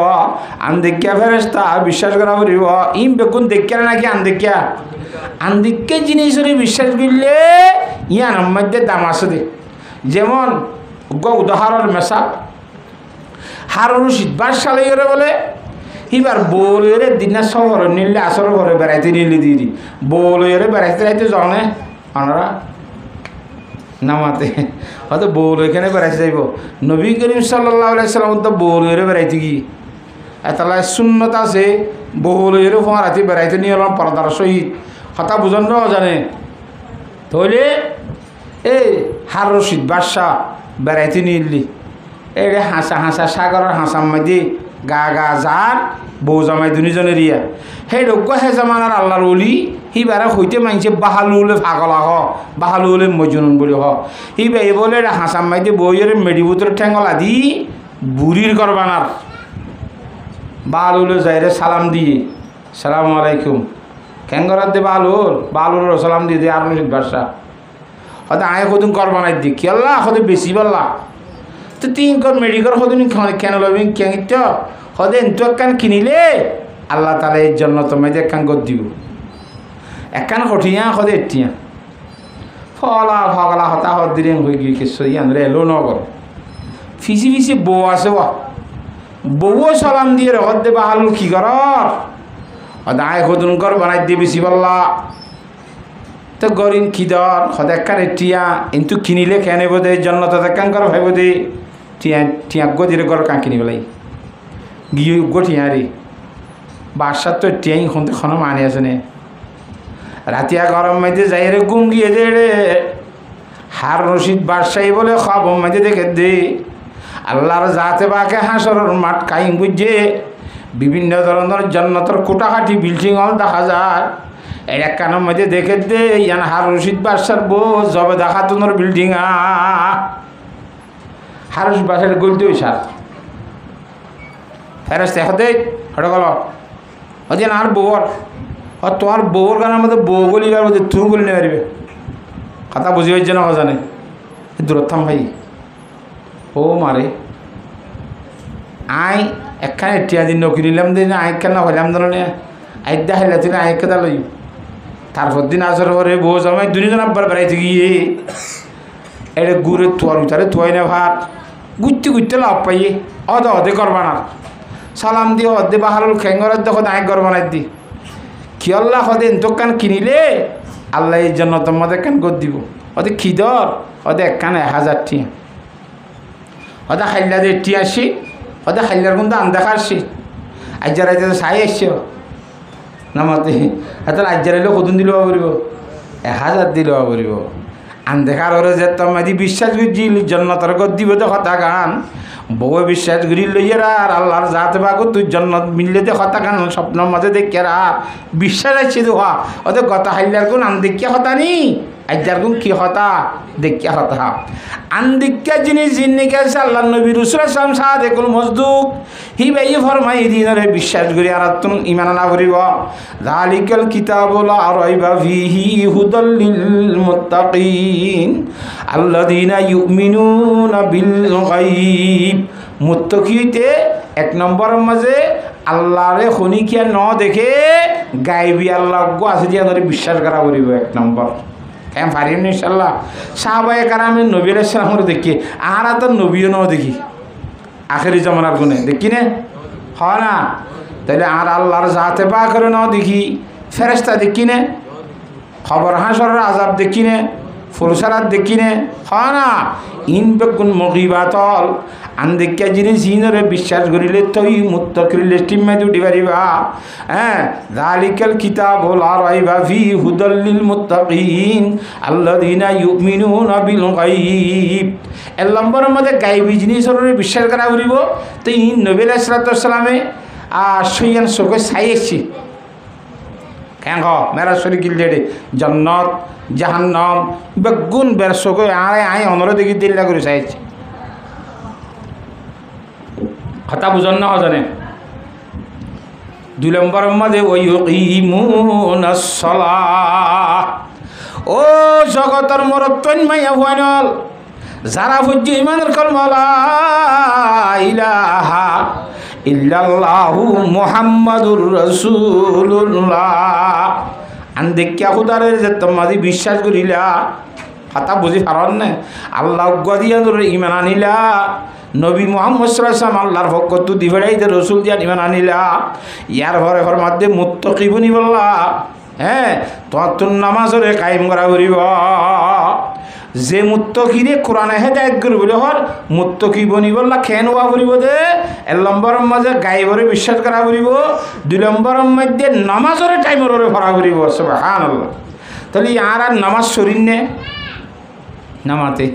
আন দেখিয়া ফেরেশতা বিশ্বাস করা করিব ইম বেগুন দেখিয়া নাকি আন দেখিয়া জিনিসের বিশ্বাস করলে ইয়ার মধ্যে দাম আছে দে যেমন উদাহরণ মেশা হারুন শীতবার সালে বলে এবার বউরে দিনা শহর নিলে আসর ঘরে বেড়াইতে নিলে দিদি বউরে বেড়াইতে জানে আমরা নামাতে হয়তো বউল এখানে বেড়াইতে যাইব নবী করিম সাল্লাল্লাহু আলাইহি সাল্লাম তো বউরে বেড়াইতে কি এতলা সুন্নত আছে বউরে ফরাতে বেড়াইতে নিয়ে এলাম পর্দার সহিত কথা বুঝন জানে তাহলে এই হার রশিদ বাদশাহ বেড়াইতে নিলি এই হাসা হাসা সাগরের হাসার মাঝে গা গা যার বউ জামাই দুজনের ইয়া সেই রোগ্য হে জামানার আল্লাহর অলি সি বারে হইতে মানছে বাহালুলে পাগলা হ বাহালুলে মজনুন বলি হ সি বাই বলে হাসার মাঝে বইয়ের মেডিবুতর ঠেঙ্গলা দি বুড়ির করবানার বাহালুলে যাইরে সালাম দিয়ে সালাম আলাইকুম ঠেঙ্গরার দে বাহালুর সালাম দিয়ে দে আর রশিদ বাদশাহ হয়তো আয় কদিন করবানাই দি কি আল্লাহ হয়তো বেশি পাল্লা তো তিন কর মেডিকেল হদিন কেন লবি কেন হদে তো একখান কিনিলে আল্লাহ তালা এর জন্য তোমায় একখান গদ দিব একখান কঠিয়া হদে এটিয়া ফলা ফগলা হতা হদ দিলে হয়ে গিয়ে কিছু ইয়ানরে এলো নগর ফিসি ফিসি বউ আছে বউও সালাম দিয়ে হদ দে বাহাল কি কর হদে আয় কদিন কর বানাই দিয়ে বেশি পাল্লা তো গরিন কি দর হদে একখান এটিয়া কিন্তু কিনিলে কেন বোধে জন্য তো একখান কর ভাই বোধে টিয়া টিয়া গদিরে গর কাঁ কিনি পেলাই গিয়ে গঠিয়া রে বাসার তো টিয়াই খুনতে খন মানে আছে নে রাতিয়া গরম মাইতে যাই রে গুম গিয়ে দে রে হার রশিদ বাদশাহী বলে খাব মাইতে দেখে দে আল্লাহর জাতে বাকে হাসরের মাঠ কাইম বুঝে বিভিন্ন ধরনের জান্নাতের কোটাকাটি বিল্ডিং হল দেখা যায় এই একখানের মধ্যে দেখে দে ইয়ান হার রশিদ বাদশার বউ জবে দেখা তোর বিল্ডিং হার রশিদ বাদশার গলতে ওই সার ফেরস দেখো দে হটে গেল হচ্ছে না আর বউর তোমার বউর গানের মধ্যে বউ গলিবার মধ্যে তুই গলি নিয়ে পারবে কথা বুঝি হয়েছে না জানে দূরত থাম ভাই ও মারে আই একখানে টিয়া দিন নকি নিলাম দিন আইখান না হইলাম ধরনে আইদা হাইলা তুই আইকেদা লই তারপর দিন আসর পরে বউ জামাই দুজন আব্বার বেড়াইতে গিয়ে এটা গুড়ে তোয়ার উঠারে তোয়াই না ভাত গুড়তে গুড়তে লাভ পাইয়ে অদে করবা না সালাম দিয়ে অদে বাহারুল খেঙ্গরের দেখো আয় গর বানাই দি কি আল্লাহ হদে দোকান কিনিলে আল্লাহ এই জন্য তোমাদের কান গদ দিব ওদের খিদর ওদের একখান 1000 টিয়া ওদের খাইলা দিয়ে টিয়া আসি ওদের খাইলার কিন্তু আন্দাখা আসছি আজ্জার আইতে চাই আসছে নামাতে হাতে আজ্জার এলে কদিন দিল পারিব 1000 দিল পারিব আন্দেখার ওরে যে তোমাদি বিশ্বাস করছিল জন্নতর গদ দিব তো কথা গান বউ বিশ্বাস করি লইয়েরা আর আল্লাহর জাতে বাগো তুই জন্নত মিললে দে কথা গান স্বপ্নের মাঝে দেখে আর বিশ্বাস আছে তো হা ওদের কথা হাইলার কোন আন দেখিয়া হতা নি আজ্জার কোন কি হতা দেখিয়া হতা আন দেখিয়া জিনিস জিন্নিকে আছে আল্লাহ নবী রসুল সালাম সাদেকুল মজদুক হি ভাই ফরমাই দিনরে বিশ্বাস করি আর তুমি ইমান না করিব যালিকাল কিতাবুল লা রাইবা ফিহি হুদাল লিল মুত্তাকিন আল্লাযীনা ইউমিনুনা বিল গায়ব মুত্তাকিতে এক নম্বরের মাঝে আল্লাহরে খনিকিয়া ন দেখে গায়বী আল্লাহ গো আছে যে ধরে বিশ্বাস করা করিব এক নম্বর কেন পারিম ইনশাআল্লাহ সাহাবায়ে কারামে নবী আলাইহিস সালামের দেখি আর তো নবীও ন দেখি আখেরি জামানার গুণে দেখি না হয় না তাহলে আর আল্লাহর জাতে পাকের ন দেখি ফেরেশতা দেখি না খবর হাসরের আযাব দেখি না ফুরসারাত দেখি না হয় না ইন বেগুন মগিবাতল আন দেখিয়া জিনিস ইনরে বিশ্বাস করিলে তুই মুত্তাকির লিস্টিম মে দুটি পারিবা হ্যাঁ যালিকাল কিতাবু লা রাইবা ফি হুদাল লিল মুত্তাকিন আল্লাযীনা ইউমিনুনা বিল গায়ব এর নম্বরের মধ্যে গায়বী জিনিসরে বিশ্বাস করা করিব তো ইন নবী আলাইহিস সালাতু ওয়াস সালামে সইয়ান সকে সাইয়েছি কেন মেরা শরীর গিলডে জান্নাত জাহান্নাম বেগুন বেরসকে আয় আয় অনর দেখি দিল্লা করে চাইছে কথা বুঝন না জানে 2 নম্বরের মধ্যে ওই ইমুনাস সালাহ ও জগতের মরতন মাইয়া হওয়ানল যারা বুঝি ইমানের কলমা লা ইলাহা ইল্লাল্লাহু মুহাম্মাদুর রাসূলুল্লাহ আন দেখিয়া খুদারের যে তোমাদি বিশ্বাস করিলা কথা বুঝি পারন না আল্লাহ গদিয়া ধরে ইমান আনিলা নবী মুহাম্মদ সাল্লাল্লাহু আলাইহি ওয়াসাল্লাম আল্লাহর ভক্ত দিবেড়াইতে রসুল দিয়া ইমান আনিলা ইয়ার ঘরে ঘর মধ্যে মুত্তাকি বনি বললা হ্যাঁ তোর নামাজরে কায়েম করা করিব যে মুত্তাকিরে কোরআনে হেদায়েত করব বলে হর মুত্তাকি বনি বললা কেন হওয়া করিব দে 1 নম্বরের মাঝে গায়বরে বিশ্বাস করা করিব 2 নম্বরের মধ্যে নামাজরে টাইমরে ভরা করিব সুবহানাল্লাহ তাহলে আর নামাজ শরীর নে নামাতে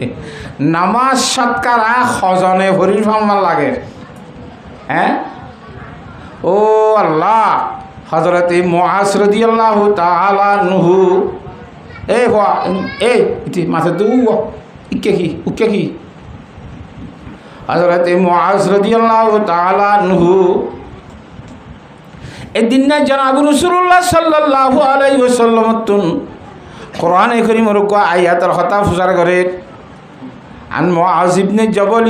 নামাজ সৎকারা খজনে ভরির ফাম্মার লাগে হ্যাঁ ও আল্লাহ হযরতে মুআজ রাদিয়াল্লাহু তাআলা আনহু ইতি মাথা দু উকে কি হযরতে মুআজ রাদিয়াল্লাহু তাআলা আনহু এদিন না জনাব রাসূলুল্লাহ সাল্লাল্লাহু আলাইহি ওয়াসাল্লাম তুন কোরআনে কারীমের কো আয়াতের কথা ফুজার করে عن معاذ بن جبل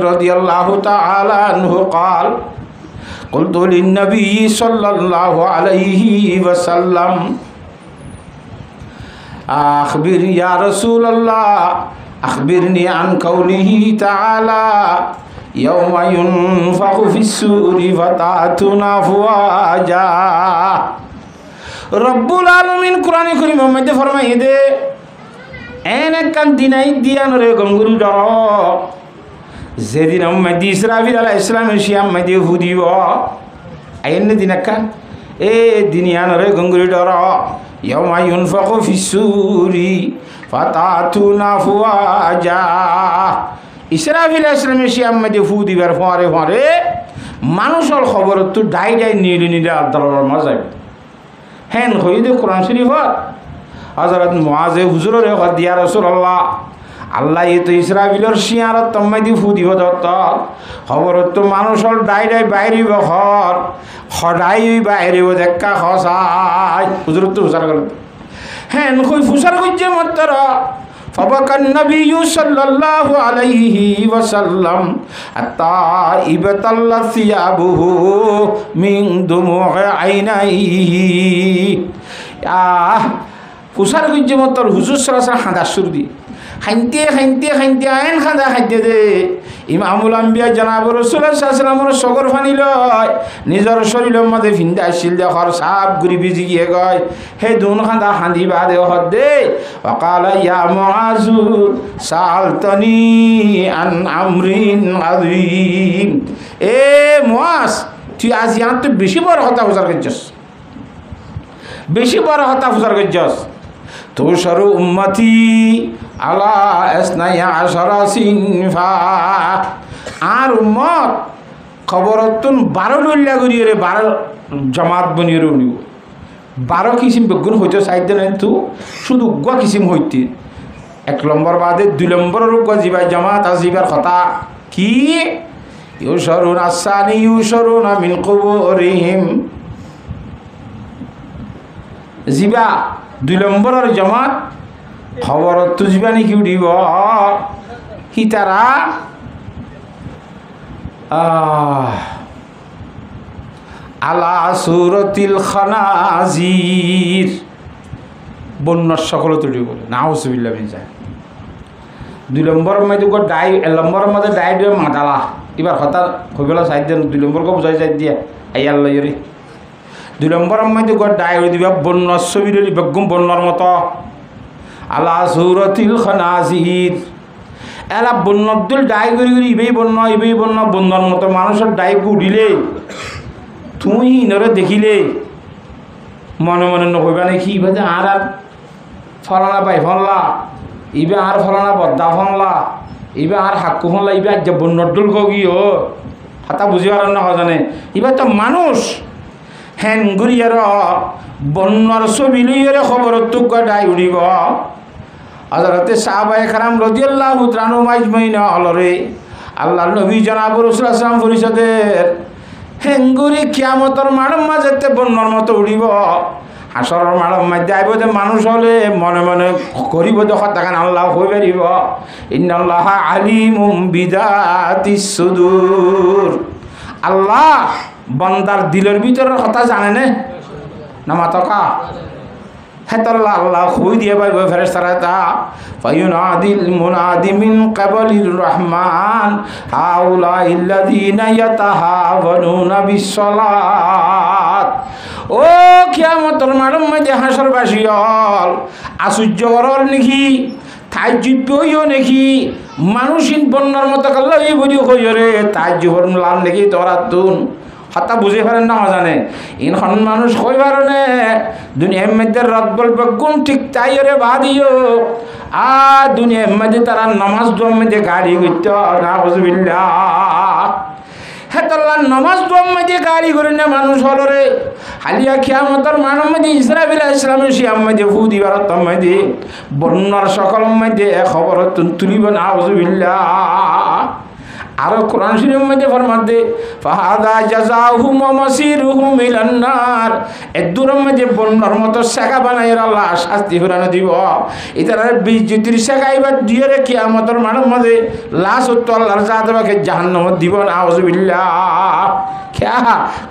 رضي الله تعالى عنه قال قلت للنبي صلى الله عليه وسلم أخبر يا رسول الله أخبرني عن قوله تعالى يوم ينفخ في السور فتأتون أفواجا رب العالمين قرآن الكريم محمد فرمائے دے এন একখান দিনাই দিয়ান রে গঙ্গুরি ডর যেদিন আম্মাদি ইসরাফিল আলাইহিস সালামের সে আম্মাদি হুদিব আইন দিন একখান এ দিনিয়ান রে গঙ্গুরি ডর ইয়াউমা ইউনফাকু ফিসসুরি ফাতাতুনা ফুয়াজা ইসরাফিল আলাইহিস সালামের সে আম্মাদি হুদিবার পরে পরে মানুষের খবর তো ডাই নীল আদালতের মজা হেন হইদে কোরআন শরীফত হযরত মুআজ হুজুরের কথা দিয়া রাসূলুল্লাহ আল্লাহ এই তো ইসরাফিলের শিয়ারত তম্মাদি ফুদিব দত্ত খবর তো মানুষের ডাই বাইরে ঘর খড়াই বাইরে দেখা খসাই হুজুর তো হুসার করে হেন কই ফুসার কইছে মাত্র فبكى النبي صلى الله عليه وسلم حتى ابتلت ثيابه من دموع عينيه ফুসার গুজ্জে মতর হুজুর সাল্লাল্লাহু আলাইহি হাঁদা শুরু দি খাইতে আইন খাঁদা খাইতে দে ইমামুল আম্বিয়া জনাব রাসূলুল্লাহ সাল্লাল্লাহু আলাইহি ওয়াসাল্লামের সগর ফানি লয় নিজের শরীরের মধ্যে ফিন্দা আসিল দে হর সাপ গুরি বিজি গিয়ে গয় হে দুন খাঁদা হাঁদি বাদে হদ দে ওয়াকালা ইয়া মুআজ সালতানি আন আমরিন আযীম এ মুআজ তুই আজ ইয়ান্ত বেশি বড় কথা ফুসার করছস বেশি বড় কথা ফুসার করছস তুষারু উম্মতি আলা ইসনাই আশারা সিনফা আর উম্মত খবরতুন 12 লইলা করিয়ে রে 12 জামাত বনিয়ে নিব 12 কিসিম বেগুন হইতো সাইতে না তো শুধু গা কিসিম হইতে এক নম্বর বাদে 2 নম্বরের গা জিবা জামাত আজিবার কথা কি ইউশারুন আসানি ইউশারুন মিন কুবুরিহিম জিবা 2 নম্বরের জামাত খবর তুজবানি কি উঠিব হিতারা আলা সুরতিল খানাজির বন্যার সকল তুলি বলে নাউজুবিল্লাহ মিন যায় 2 নম্বরের মধ্যে ডাই 1 নম্বরের মধ্যে ডাই দিয়ে মাদালা এবার হঠাৎ হইবেলা সাইড দেন 2 নম্বর কো বুঝাই যাই দিয়া আই আল্লাহ ইরে 2 নম্বরের মধ্যে ডাই হই দিবা বন্যার ছবি দিলি বেগম বন্যার মতো আলা সুরতিল খানাজির এলা বন্যদুল ডাই করি ইবেই বন্য বন্যার মতো মানুষের ডাই উঠিলে তুই ইনরে দেখিলে মনে মনে নকইবা নাকি ইবাদে আর ফলানা পাই ফললা ইবে আর ফলানা বদ্দা ফললা ইবে আর হাক্কু ফললা ইবে আজ বন্যদুল গি ও হাতা বুঝিবার না জানে ইবা তো মানুষ হেন গুরিয়ার বন্যার ছবি লইয়ারে খবর তুক ডাই উঠিব হযরতে সাহাবায়ে কেরাম রাদিয়াল্লাহু তাআলা আজমাইন অলরে আল্লাহর নবী জনাব রাসূলুল্লাহ সাল্লাল্লাহু আলাইহি ওয়াসাল্লাম পরিষদের হেঙ্গুরি কিয়ামতের মাড়ম মাঝেতে বন্যার মতো উঠিব হাসরের মাড়ম মাঝে আইব যে মানুষ হলে মনে মনে করিব যে হতাকান আল্লাহ হয়ে বেরিব ইন্নাল্লাহা আলিমুম বিদাতিস সুদূর আল্লাহ বান্দার দিলের ভিতরের কথা জানে না মাতকা হেতাল্লাহ আল্লাহ খুই দিয়ে পাইব ফেরেশতারা তা ফায়ুনাদিল মুনাদি মিন ক্বাবলির রহমান হাউলা ইল্লাযিনা ইয়াতাহাওয়ানুনা বিসসালাত ও কিয়ামতের মাঠের মধ্যে হাসরবাসী হল আশ্চর্য করল নাকি তাজ্জুবইও নাকি মানুষিন বন্যার মতো কাল্লা এই বড়ি কইরে তাজ্জুবর লাল নাকি তোরা তুন হত্যা বুঝে পারেন না জানে ইনখন মানুষ কই পারে দুনিয়ার মধ্যে রদ বলবে গুণ ঠিক তাই রে বাদিও আর দুনিয়ার মধ্যে তারা নামাজ দোয়ার মধ্যে গাড়ি করতে নাউজুবিল্লাহ হেতাল্লাহ নামাজ দোয়ার মধ্যে গাড়ি করে না মানুষ হলো রে হালিয়া কিয়ামতের মানব মধ্যে ইসরাফিল আলাইহিস সালামের শিয়াম মধ্যে ফু দিবার মধ্যে বন্যার সকল মধ্যে খবর তুলিব নাউজুবিল্লাহ আর কোরআন শরীফের মধ্যে ফরমাতে ফাহাদা জাযাহুম ওয়া মাসিরুহুম ইলান নার এদুরের মধ্যে বন্যার মতো শাখা বানায় আল্লাহ শাস্তি হরানো দিব এটার 20-30 শাখা এবার দিয়ে রে কিয়ামতের মানব মধ্যে লাশ তো আল্লাহর জাতবাকে জাহান্নামে দিব নাউজুবিল্লাহ क्या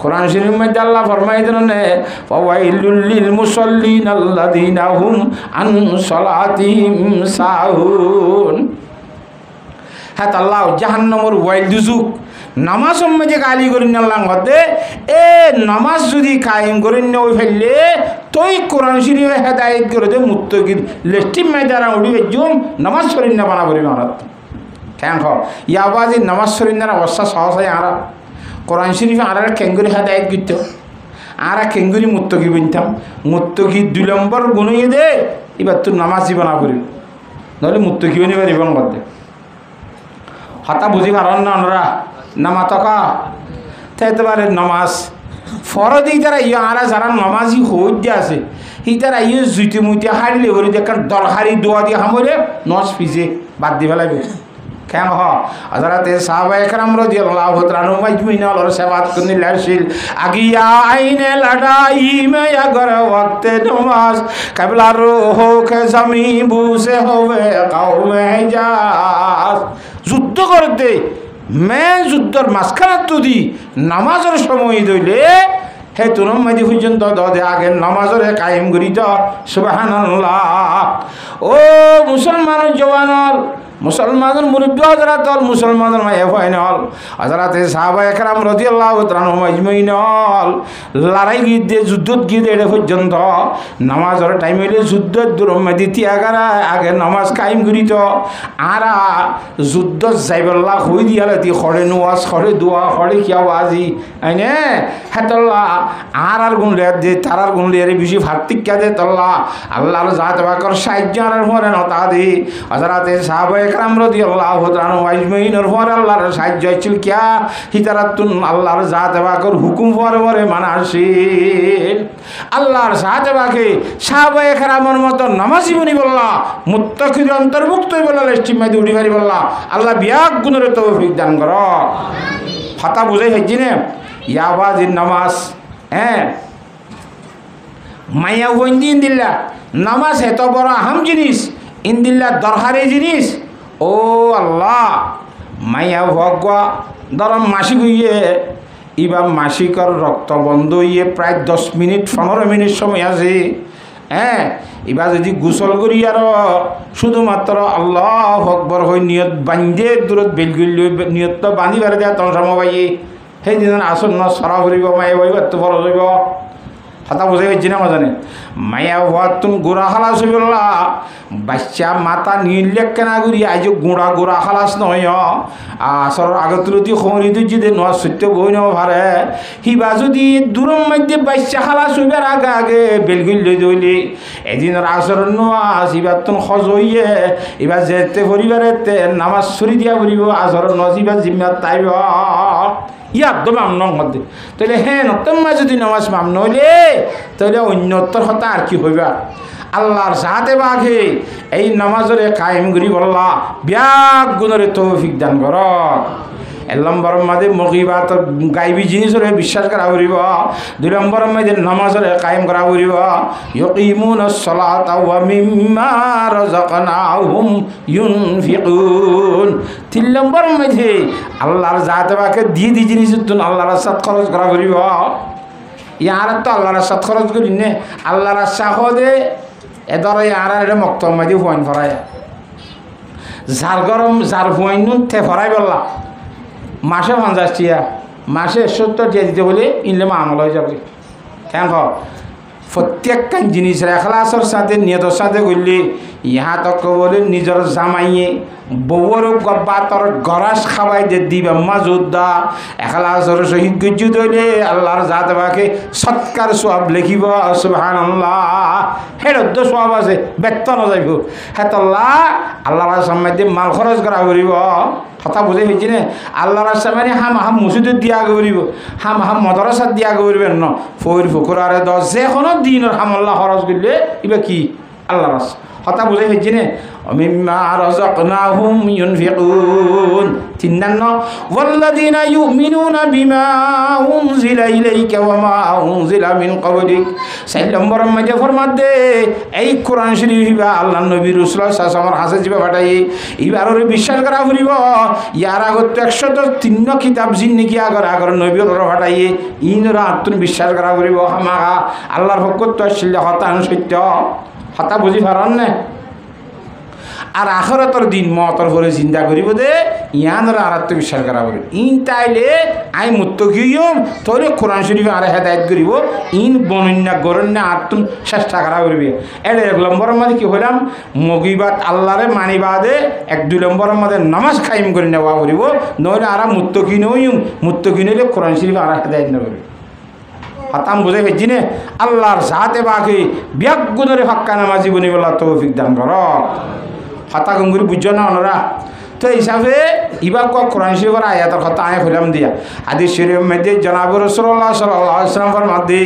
कुरान शरीफ में अल्लाह फरमाए ने फवाइलुल लिल मुसल्लिन अल्लज़ीना हुम अन सलातिहिम साहुन হ্যাঁ আল্লাহ জাহান্নামের ওয়াইল দুজুক নামাজ মধ্যে গালি করেন আল্লাহ মধ্যে এ নামাজ যদি কায়েম করেন না ওই ফেললে তুই কোরআন শরীফে হেদায়েত করে দে মুত্তাকিন লেস্টিম মেদারা উড়ি জুম নামাজ শরীফ না বানা করি মারাত কেন হ ইয়াবাজি নামাজ শরীফ না অবস্থা সহজ হয় আর কোরআন শরীফে আর কেঙ্গুরি হেদায়েত করতে আর কেঙ্গুরি মুত্তাকি বনতাম মুত্তাকি 2 নম্বর গুণিয়ে দে এবার তুই নামাজই বানা করি নাহলে মুত্তাকি বনি পারিব মধ্যে হতা বুঝি পারেন না ওনারা নামা তকা তাইতে পারে নমাজ ফরদি তারা ইয়ে আরা যারা নমাজি হইতে আছে হি তারা ইয়ে জুইতে মুইতে হারিলে হরি দেখার দরকারি দোয়া দিয়ে হামলে নজ ফিজে বাদ দি ফেলাইবে কেন হ হযরতে সাহাবায়ে কেরাম রাদিয়াল্লাহু তাআলা মাজমুইন আর সেবাত করনি লাশিল আগিয়া আইনে লড়াই মে अगर वक्त नमाज कबला रूह के जमी बुसे होवे कौम हिजाज যুদ্ধ করতে মে যুদ্ধর মাঝখানে যদি নামাজের সময় দইলে হে তুনম মাঝি পর্যন্ত দে আগে নামাজের কায়েম করি তো সুবহানাল্লাহ ও মুসলমানের জওয়ানর মুসলমানের মুরব্বী হযরত মুসলমানের মায়ে ফাইনাল হযরতে সাহাবায়ে কেরাম রাদিয়াল্লাহু তাআলা আজমাইন লড়াই গিয়ে যুদ্ধত গিয়ে এড়ে পর্যন্ত নামাজের টাইম হইলে যুদ্ধ দূরম দিতি আগে নামাজ কায়েম করি তো আর যুদ্ধ যাইবল্লাহ হই দিয়ালাতি খড়ে নওয়াজ খড়ে দোয়া খড়ে কি আওয়াজি আইনে হেতল্লাহ আর গুণ লে দে তারার গুণ লে বেশি ভাত্তিকা দে তল্লাহ আল্লাহর জাত বাকর সাহায্য আর হরে নতা দে হযরতে সাহাবায়ে কেরাম রাদিয়াল্লাহু তাআলা আজমাইনের পর আল্লাহর সাহায্য ছিল কিয়া হিতারাতুন আল্লাহর জাত বাকর হুকুম পরে মানাসিল আল্লাহর জাত বাকে সাহাবায়ে কেরামের মত নামাজি বনি বললা মুত্তাকির অন্তর্ভুক্ত বললা লেস্টিমাই উড়ি পারি বললা আল্লাহ বিয়াক গুণের তৌফিক দান কর আমিন ফাতা বুঝাই হইছি না ইয়াবাজির নামাজ হ্যাঁ মাইয়া ওইদিন দিল্লা নামাজ এত বড় আহাম জিনিস ইন্দিল্লা দরকারি জিনিস ও আল্লাহ মাইয়া ভগবা ধরম মাসিক হইয়ে এবার মাসিকর রক্ত বন্ধ হইয়ে প্রায় 10 মিনিট 15 মিনিট সময় আছে হ্যাঁ এবার যদি গোসল করি আর শুধুমাত্র আল্লাহ আকবার হয়ে নিয়ত বান্ধে দূরত বেলগুল নিয়ত তো বান্ধি পারে দেয় তখন সময় সেই দিন আসন ন সরা ফুরিব মায়ে বইব তো ফরজ হইব হতা বুঝাই হচ্ছে না জানে মায়া হওয়া তুমি গোড়া খালাস হইবল্লা বাচ্চা মাথা নিলে কেনা করি আজ গোড়া খালাস নয় আসর আগত তুলতি খমরি তুই যদি নোয়া সত্য বই নেওয়া ভারে হিবা যদি দূরের মধ্যে বাচ্চা খালাস হইবার আগে বেলগুল লই দইলি এদিনের আসর নোয়া এবার তুমি সজ হইয়ে এবার যেতে পরিবারেতে নামাজ ছড়ি দিয়া পড়িব আসর নজিবার জিম্মাত তাইব ইয়াদ মামন মধ্যে তাহলে হ্যাঁ নতম্মা যদি নামাজ মামন হইলে তাহলে অন্যত্তর হতা আর কি হইবা আল্লাহর সাথে বাঘে এই নামাজরে কায়েম করি বললা ব্যাগ গুণরে তৌফিক দান কর 1 নম্বর মধ্যে মগিবাত গাইবি জিনিসরে বিশ্বাস করা করিব 2 নম্বর মধ্যে নামাজরে কায়েম করা করিব ইয়াকিমুনাস সালাতা ওয়া মিম্মা রাযাকনাহুম ইউনফিকুন 3 নম্বর মধ্যে আল্লাহর জাতে বাকে দিয়ে জিনিস তুন আল্লাহর রাস্তাত খরচ করা করিব ইয়ার তো আল্লাহর রাস্তাত খরচ করি নে আল্লাহর রাস্তা হদে এদরে আর এটা মক্তম মধ্যে ফোন ফরায় যার গরম যার ফোন তে ফরাই বললা মাসে 50 টিয়া মাসে 70 টিয়া দিতে বলে ইনলে আমল হয়ে যাবে কেন প্রত্যেকখান জিনিসের এখলাসের সাথে নিয়তের সাথে করলে ইহা তক বলে নিজের জামাইয়ে বউর গব্বাতর গরাস খাওয়াই যে দিবে মাজুদ্দা এখলাসের শহীদ গুজ্জুদ হইলে আল্লাহর জাত বাকে সৎকার সব লিখিব সুবহানাল্লাহ হেরদ্দ সব আছে বেতন যাইব হেতল্লাহ আল্লাহর সামনে দিয়ে মাল খরচ করা করিব কথা বুঝে হয়েছি না আল্লাহর সামনে হাম মসজিদত দিয়া করিব হাম মদরসাত দিয়া করিবেন ন ফইর ফুকুরারে দশ যে কোনো দিনের হামল্লা খরচ করলে ইবা কি আল্লাহর কথা বুঝে হয়েছি না মিম্মা রাযাকনাহুম ইউনফিকুন 53 ওয়াল্লাযীনা ইউমিনুনা বিমা উনজিলা ইলাইকা ওয়া মা উনজিলা মিন ক্বাবলিক 4 নম্বর মধ্যে ফরমাত দে এই কোরআন শরীফ বা আল্লাহর নবী রাসূল সাল্লাল্লাহু আলাইহি ওয়াসাল্লাম হাসে জিবা ফাটাই ইবাররে বিশ্বাস করা ফুরিব ইয়ার আগত 103 কিতাব জিন্নিকি আগর নবীর ফাটাই ইনরা আত্ম বিশ্বাস করা ফুরিব হামাগা আল্লাহর হুকুম তো আসলে হতান সত্য হতা বুঝি পারন না আর আখরাতের দিন মতর পরে চিন্তা করিব দে ইয়ানরা আর বিশ্বাস করা বলে ইন তাইলে আই মুত্তকিয়ম তোরে কোরআন শরীফ আর হেদায়েত করিব ইন বনন্যা গরন্যা আত্ম চেষ্টা করা করিবে এর 1 নম্বরের মধ্যে কি হইলাম মগিবাত আল্লাহরে মানিবাদে 1-2 নম্বরের মধ্যে নামাজ কায়েম করে নেওয়া করিব নইলে আর মুত্তকি নইম মুত্তকি নইলে কোরআন শরীফ আর হেদায়েত না করিবে হাতাম বুঝে ফেলছি নে আল্লাহর সাথে বাকি ব্যাগুণরে ফাক্কা নামাজি বনিবলা তৌফিক দান কর হাতা গঙ্গুরি বুঝছো না ওনারা তো হিসাবে ইবা কোরআন শরীফের আয়াতের কথা আয় হইলাম দিয়া হাদিস শরীফের মধ্যে জনাব রাসূলুল্লাহ সাল্লাল্লাহু আলাইহি ওয়াসাল্লাম ফরমাতে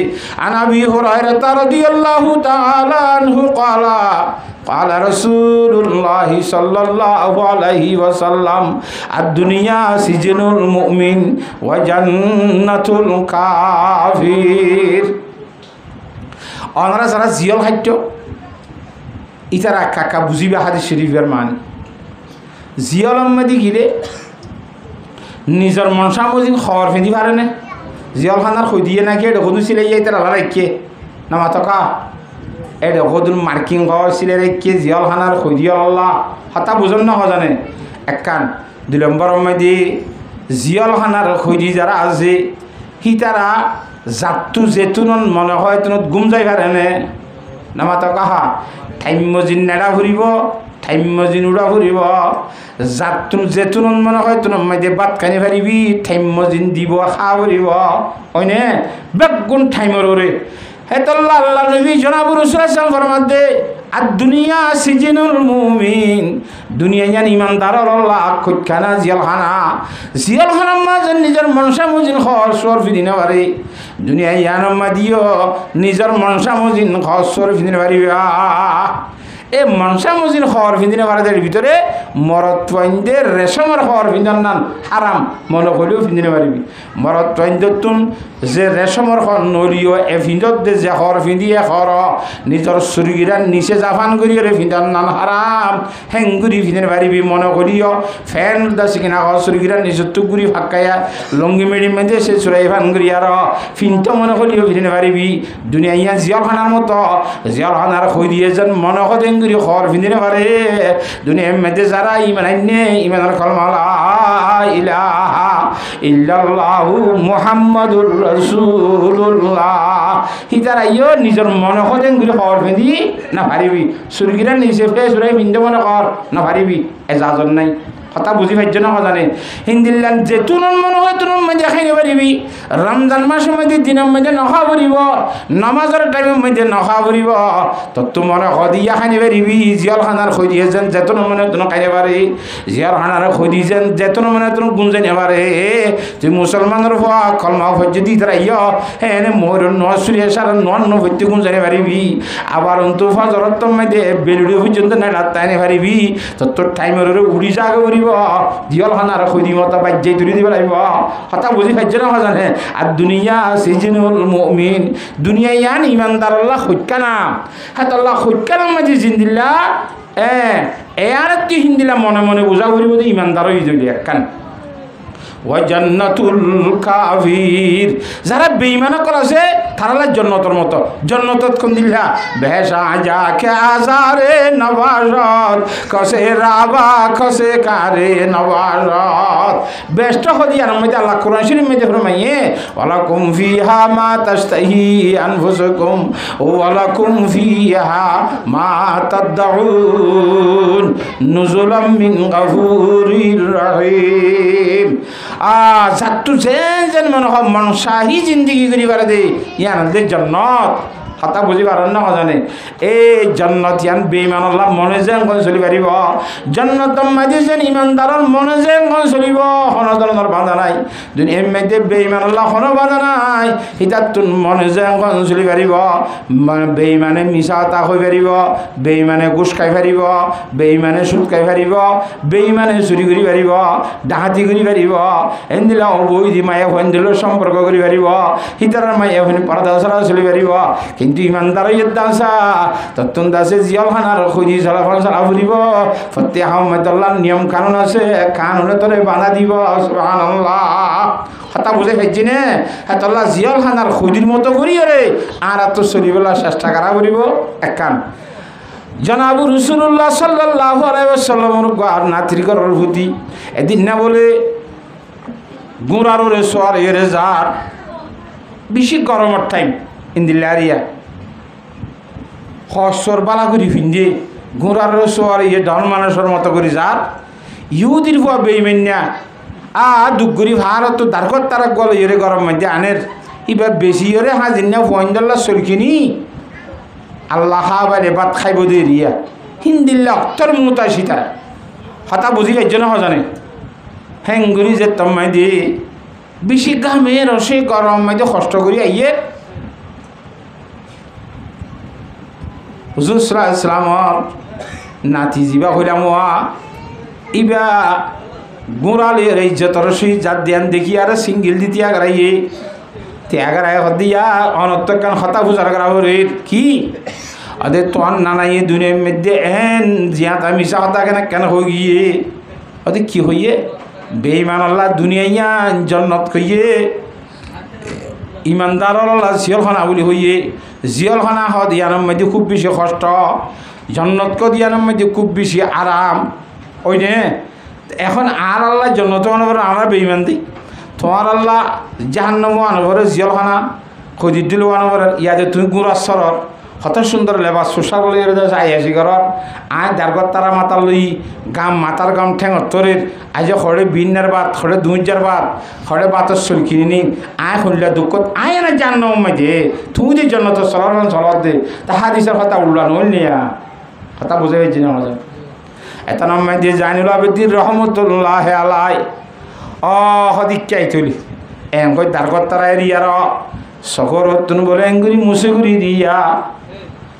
আন আবি হুরায়রা রাদিয়াল্লাহু তাআলা আনহু ক্বালা قال رسول الله صلى الله عليه وسلم الدنيا سجن المؤمن وجنة الكافر ওনারা যারা জিয়ল খাদ্য ইতারা কাকা বুঝিবে হাদিস শরীফের মান জিয়ল আহমেদি গিলে নিজের মনসা মজিন খবর ফেঁদি পারে না জিয়ল খানার খৈ দিয়ে নাকি এটা কোনো সিলাই যাই তারা রাখে না মাতকা এটা কদুল মার্কিং ঘর সিলে রেখে জিয়ল খানার খৈ দিয়ে আল্লাহ হতা বুঝন না জানে একখান 2 নম্বরের মধ্যে জিয়ল খানার খৈ দি যারা আছে সি তারা জাতটো যেতুন মনে হয় তুনত গুম যাই পারে নে না মাতকা ঠাইম্যজিন নেড়া ফুরিব ঠাইম্যজিন উড়া ফুরিব জাতটো যেতুন মনে হয় তোর মধ্যে বাত খানি পারিবি ঠাইম্যজিন দিব খা ফুরিব হয়নে বেগুন ঠাইমর ওরে হেতল্লাহ আল্লাহ নবী জনাব রাসূল সাল্লাল্লাহু আলাইহি ওয়াসাল্লাম ফরমাতে আর দুনিয়া সিজনুল মুমিন দুনিয়া জান ইমানদার আল্লাহ খুদখানা জিয়ালখানা মাঝে নিজের মনসা মুজিন খসর ফিদিনে পারে দুনিয়া ইয়ানম দিও নিজের মনসা মুজিন খসর ফিদিনে পারিবা এই মনসা মুজিন খবর ফিদিনে পারাদের ভিতরে মরদ পয়েন্টের রেশমের খবর ফিন্দার নাম হারাম মনে করলেও ফিন্দিনে পারিবি মরদ পয়েন্টতুন যে রেশমের খর নলিও এ ফিন্দত দে যে খর ফিন্দিয়ে খর নিজের চুরিগিরার নিচে জাফান করিও রে ফিন্দার নাম হারাম হেঙ্গুরি ফিদিনে পারিবি মনে করিও ফ্যান দাসি কিনা খর চুরিগিরার নিজের টুকুরি ফাঁকাইয়া লঙ্গি মেডি মেঁধে সে চুরাই ফান করিয়ার ফিনতো মনে করিও ফিদিনে পারিবি দুনিয়া ইয়া জিয়ালখানার মতো জিয়ালখানার খৈ দিয়ে যেন মনে করেন খবর ফিন্দিনে পারে দুনিয়ার মধ্যে যারা ইমান আইনে ইমানের কলমা লা ইলাহা ইল্লাল্লাহু মুহাম্মাদুর রাসূলুল্লাহ হিতারা ইয়ো নিজের মনে করেন খবর ফিন্দি না পারিবি সুরগিরা নিচে ফে সুরাই ফিন্দে মনে কর না পারিবি এজাজত নাই কথা বুঝি পাইছ না জানে হিন্দিল্লান যে তুনন মনে হয় তুনন মধ্যে খাইতে পারিবি রমজান মাসের মধ্যে দিনের মধ্যে নখা পড়িব নামাজের টাইমের মধ্যে নখা পড়িব তো তোমার সদিয়া খাইতে পারিবি জিয়াল খানার খৈ দিয়ে যেন যেতন মনে তুমি খাইতে পারে জিয়াল খানার খৈ দিয়ে যেন যেতন মনে তুমি গুঞ্জাইতে পারে তুই মুসলমানের হওয়া কলমা ভজ্য দি তারা ইয় হ্যাঁ মোর নসুরিয়া সারা নভ্য গুঞ্জাইতে পারিবি আবার অন্তু ফজরত মধ্যে বেলুড়ি পর্যন্ত নেড়া তাইনে পারিবি তো তোর টাইমের উড়ি যাগে পারিব জিয়ল খানার খৈ দি মতো বাজ্যাই তুলি দিব লাগিব হতা বুঝি পাইছ না জানে আর দুনিয়া সিজনুল মুমিন দুনিয়া ইয়ান ইমানদার আল্লাহ খৈকানা হাত আল্লাহ খৈকানার মাঝে জিন্দিল্লা এয়ার কি হিন্দিলা মনে মনে বোঝা করিব যে ইমানদার হয়ে যাবি একখান ওয়া জান্নাতুল কাফির যারা বেঈমানা করেছে তারালা জন্নতর মতো জন্নতত কোন দিল্লা বেশা যা কে আজারে নবাজত কসে রাবা কসে কারে নবাজত বেষ্ট হদিয়ার মধ্যে আল্লাহ কোরআন শরীফ মধ্যে ফরমাইয়ে ওয়ালাকুম ফিহা মা তাশতাহি আনফুসুকুম ওয়ালাকুম ফিহা মা তাদউন নুজুলাম মিন গাফুরির রহিম জাতু যেন মনে হয় মানুষ শাহী জিন্দগি করি পারে দে ইয়ান দে জান্নাত হাতা বুঝি পারেন না জানে এই জান্নাত ইয়ান বেঈমান আল্লাহ মনে যেন কোন চলি পারিব জান্নাত মাঝে যেন ইমানদারর মনে যেন কোন চলিব কোন ধরনের বাধা নাই দুনিয়ার মধ্যে বেঈমান আল্লাহ কোন বাধা নাই হিতাত তুন মনে যেন কোন চলি পারিব বেঈমানে মিছা তা হই পারিব বেঈমানে ঘুষ খাই পারিব বেঈমানে সুদ খাই পারিব বেঈমানে চুরি করি পারিব ডাকাতি করি পারিব এন্দিলা অবৈধ মায়া হন্দিল সম্পর্ক করি পারিব হিতার মায়া হন পর্দা ছাড়া চলি পারিব কিন্তু ইমানদার দাসা তত্তন দাসে জিয়ালখানার খুঁজি চলাফল চলা ফুরিব ফতে আহমদুল্লাহ নিয়ম কানুন আছে কানুনে তোরে বাধা দিব সুবহানাল্লাহ হতা বুঝে ফেলছি নে হেতল্লাহ জিয়ালখানার খুঁজির মতো করি রে আর তো চলিবেলা চেষ্টা করা করিব এক কান জনাব রাসূলুল্লাহ সাল্লাল্লাহু আলাইহি ওয়াসাল্লামের গার নাতির গরর ভূতি এদিন না বলে গুঁড়ারে সোয়ার এরে যার বেশি গরমের টাইম ইন্দিলারিয়া হসর বালা করি ফিন্দে ঘোড়ার সোয়ার ইয়ে ডন মানুষের মতো করি যার ইহুদির ভুয়া বেইমেন্যা দুগুরি ভারত দারকত তারা গল ইয়ে গরম মধ্যে আনের এবার বেশি ইয়ে হাজির না ফোয়াইন্দাল্লা চলকিনি আল্লাহ খাবারে ভাত খাইব দিয়ে রিয়া হিন্দিল্লা অক্তর মুতাসি তারা হতা বুঝি পাইছ না জানে হ্যাঙ্গুরি যে তম্মাই দিয়ে বেশি ঘামে রসে গরম মধ্যে কষ্ট করি আইয়ে হুজুর সাল্লাল্লাহু আলাইহি ওয়াসাল্লামর নাতি জিবা হইলাম ইবা গুঁড়ালে ইজ্জতর সই জাত দিয়ান দেখি আর সিঙ্গেল দি ত্যাগারাইয়ে ত্যাগারায় হদিয়া অনত্তকান হতা বুঝার করা হরে কি আদে তোয়ান নানাইয়ে দুনিয়ার মধ্যে এন জিয়াতা মিশা হতা কেন হয়ে গিয়ে আদে কি হইয়ে বেঈমান আল্লাহ দুনিয়াইয়া জন্নত কইয়ে ইমানদার আল্লাহ জিয়লখানা বলি হইয়ে জিয়লখানা হদ ইয়ানোর মধ্যে খুব বেশি কষ্ট জন্নত দিয়ানোর মধ্যে খুব বেশি আরাম ওই নে এখন আর আল্লাহ জন্নত আনবর আমরা বেঈমান দিই তোমার আল্লাহ জাহান্নাম আনবর জিয়লখানা খদির দিল আনবর ইয়াদে তুমি গুঁড়ার সরর কত সুন্দর লেবাস সুসার বলে যাই আসি ঘর আয় দারগত তারা মাতার লই গাম মাতার গাম ঠেঙর তরের আজ খড়ে বিন্নার বাদ খড়ে দুইজার বাদ খড়ে বাতর চল কিনি নি আয় শুনলে দুঃখত আয় না জান মাঝে তুমি যে জন্য তো চলার চলত দে তাহা দিশার কথা উল্লান হল নিয়া কথা বুঝে গেছি না মজা এত নাম্মাই দিয়ে জানিল আবেদির রহমতুল্লাহ আলাই হদিকাই তুলি এঙ্গই দারগত তারা এরিয়ার সকর হতুন বলে এঙ্গুরি মুসেগুরি দিয়া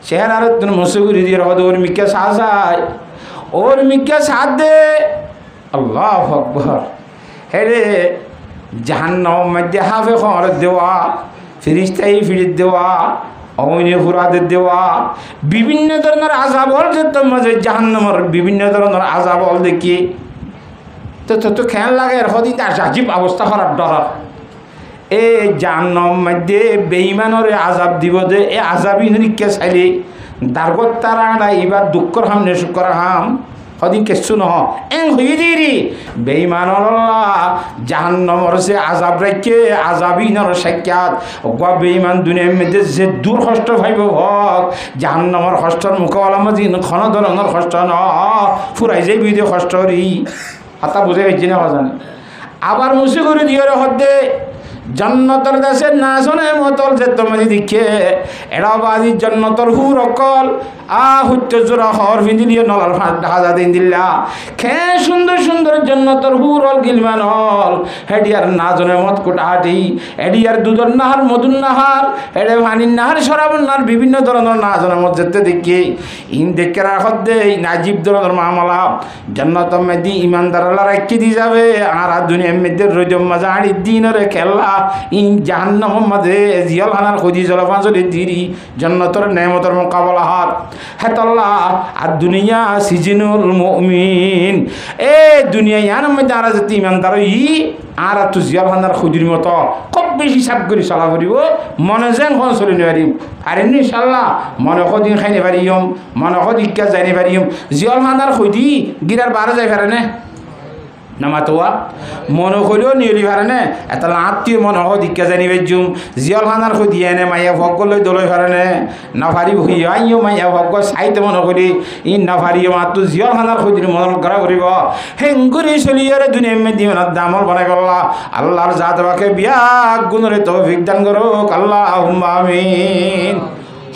চেহারার হতুন মুসেগুরি দিয়ে রহদ ওর মিকা সাহায্য ওর মিকা সাথ দে আল্লাহু আকবার হেরে জাহান্নাম মধ্যে হাফে খর দেওয়া ফিরিস্তাই ফিরিত দেওয়া অমনি ফুরাদের দেওয়া বিভিন্ন ধরনের আযাবল যেত মাঝে জাহান্নামের বিভিন্ন ধরনের আযাবল দেখি তো খেয়াল লাগে হদিন আজীব অবস্থা করার ডর এ জাহান্নাম মধ্যে বেঈমানরে আযাব দিব যে এ আযাবই নিকে চাইলে দারগত তারা এবার দুঃখর হাম নেশুকর হাম হদিন কেসু নহ এং হয়ে দিরি বেঈমানর জাহান্নামর সে আযাব রাখে আযাবই নর সাক্ষাৎ গো বেঈমান দুনিয়ার মধ্যে যে দূর কষ্ট ভাইব হক জাহান্নামর কষ্টর মোকাবেলা মাঝে কোন ধরনের কষ্ট ন ফুরাই যাই বিদে কষ্ট রি হাতা বুঝে গেছি না জানে আবার মুসি করে দিয়ে হদে জন্নতর দেশে না শোনে মতল যে তোমাদের দিকে এরা বাজি জন্নতর হুর অকল হুত্য জোড়া হর ফিন্দিলিয়ে নলার হাজা দিন দিল্লা খে সুন্দর সুন্দর জন্নতর হুর অল গিলমান হল হেডিয়ার না জনে মত কোটাহাটি হেডিয়ার দুধর নাহার মধুর নাহার হেডে ভানির নাহার সরাবন নাহার বিভিন্ন ধরনের না জনে মত যেতে দেখি ইন দেখে রাখত দে নাজিব ধরনের মামলা জন্নত মেদি ইমানদার আল্লাহ রাখি দিয়ে যাবে আর দুনিয়ার মধ্যে রোজম মাজা আড়ি দিনের খেলা ইন জাহান্নাম মাঝে জিয়াল হানার খুঁজি জলফাঁসলে দিরি জন্নতর নেমতর মোকাবলা হাত হেতল্লা আর দুনিয়া সিজনুল মুমিন এ দুনিয়া ইয়ার মধ্যে আর যদি ইমানদার ই আর তো জিয়া ভান্ডার খুদির মতো খুব বেশি হিসাব করে চলা করিব মনে যেন কোন চলি নেপারিম আর ইনশাল্লাহ মনে দিন খাই নেপারিম মনে ইকা যাই নেপারিম জিয়াল ভান্ডার খুদি গিরার বারো যাই পারে নে নামাতোয়া মনে হলেও নিয়লি পারে নে এটা আত্মীয় মনে দীক্ষা জানি বেজুম জিয়ল খানার খুদি এনে মাইয়া ভগ্য লই দলই পারে নে নাফারি ভুই আইও মাইয়া ভগ্য চাইতে মনে করি ই নাফারি মাতো জিয়ল খানার খুদির মনত করা করিব হেঙ্গুরি চলিয়ারে দুনিয়া মেদি মনত দামল বনাই গল্লা আল্লাহর জাত বাকে বিয়া গুণরে তৌফিক দান করুক আল্লাহুম্মা আমিন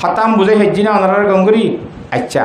খতাম বুঝাই হেজি না ওনার গঙ্গুরি আচ্ছা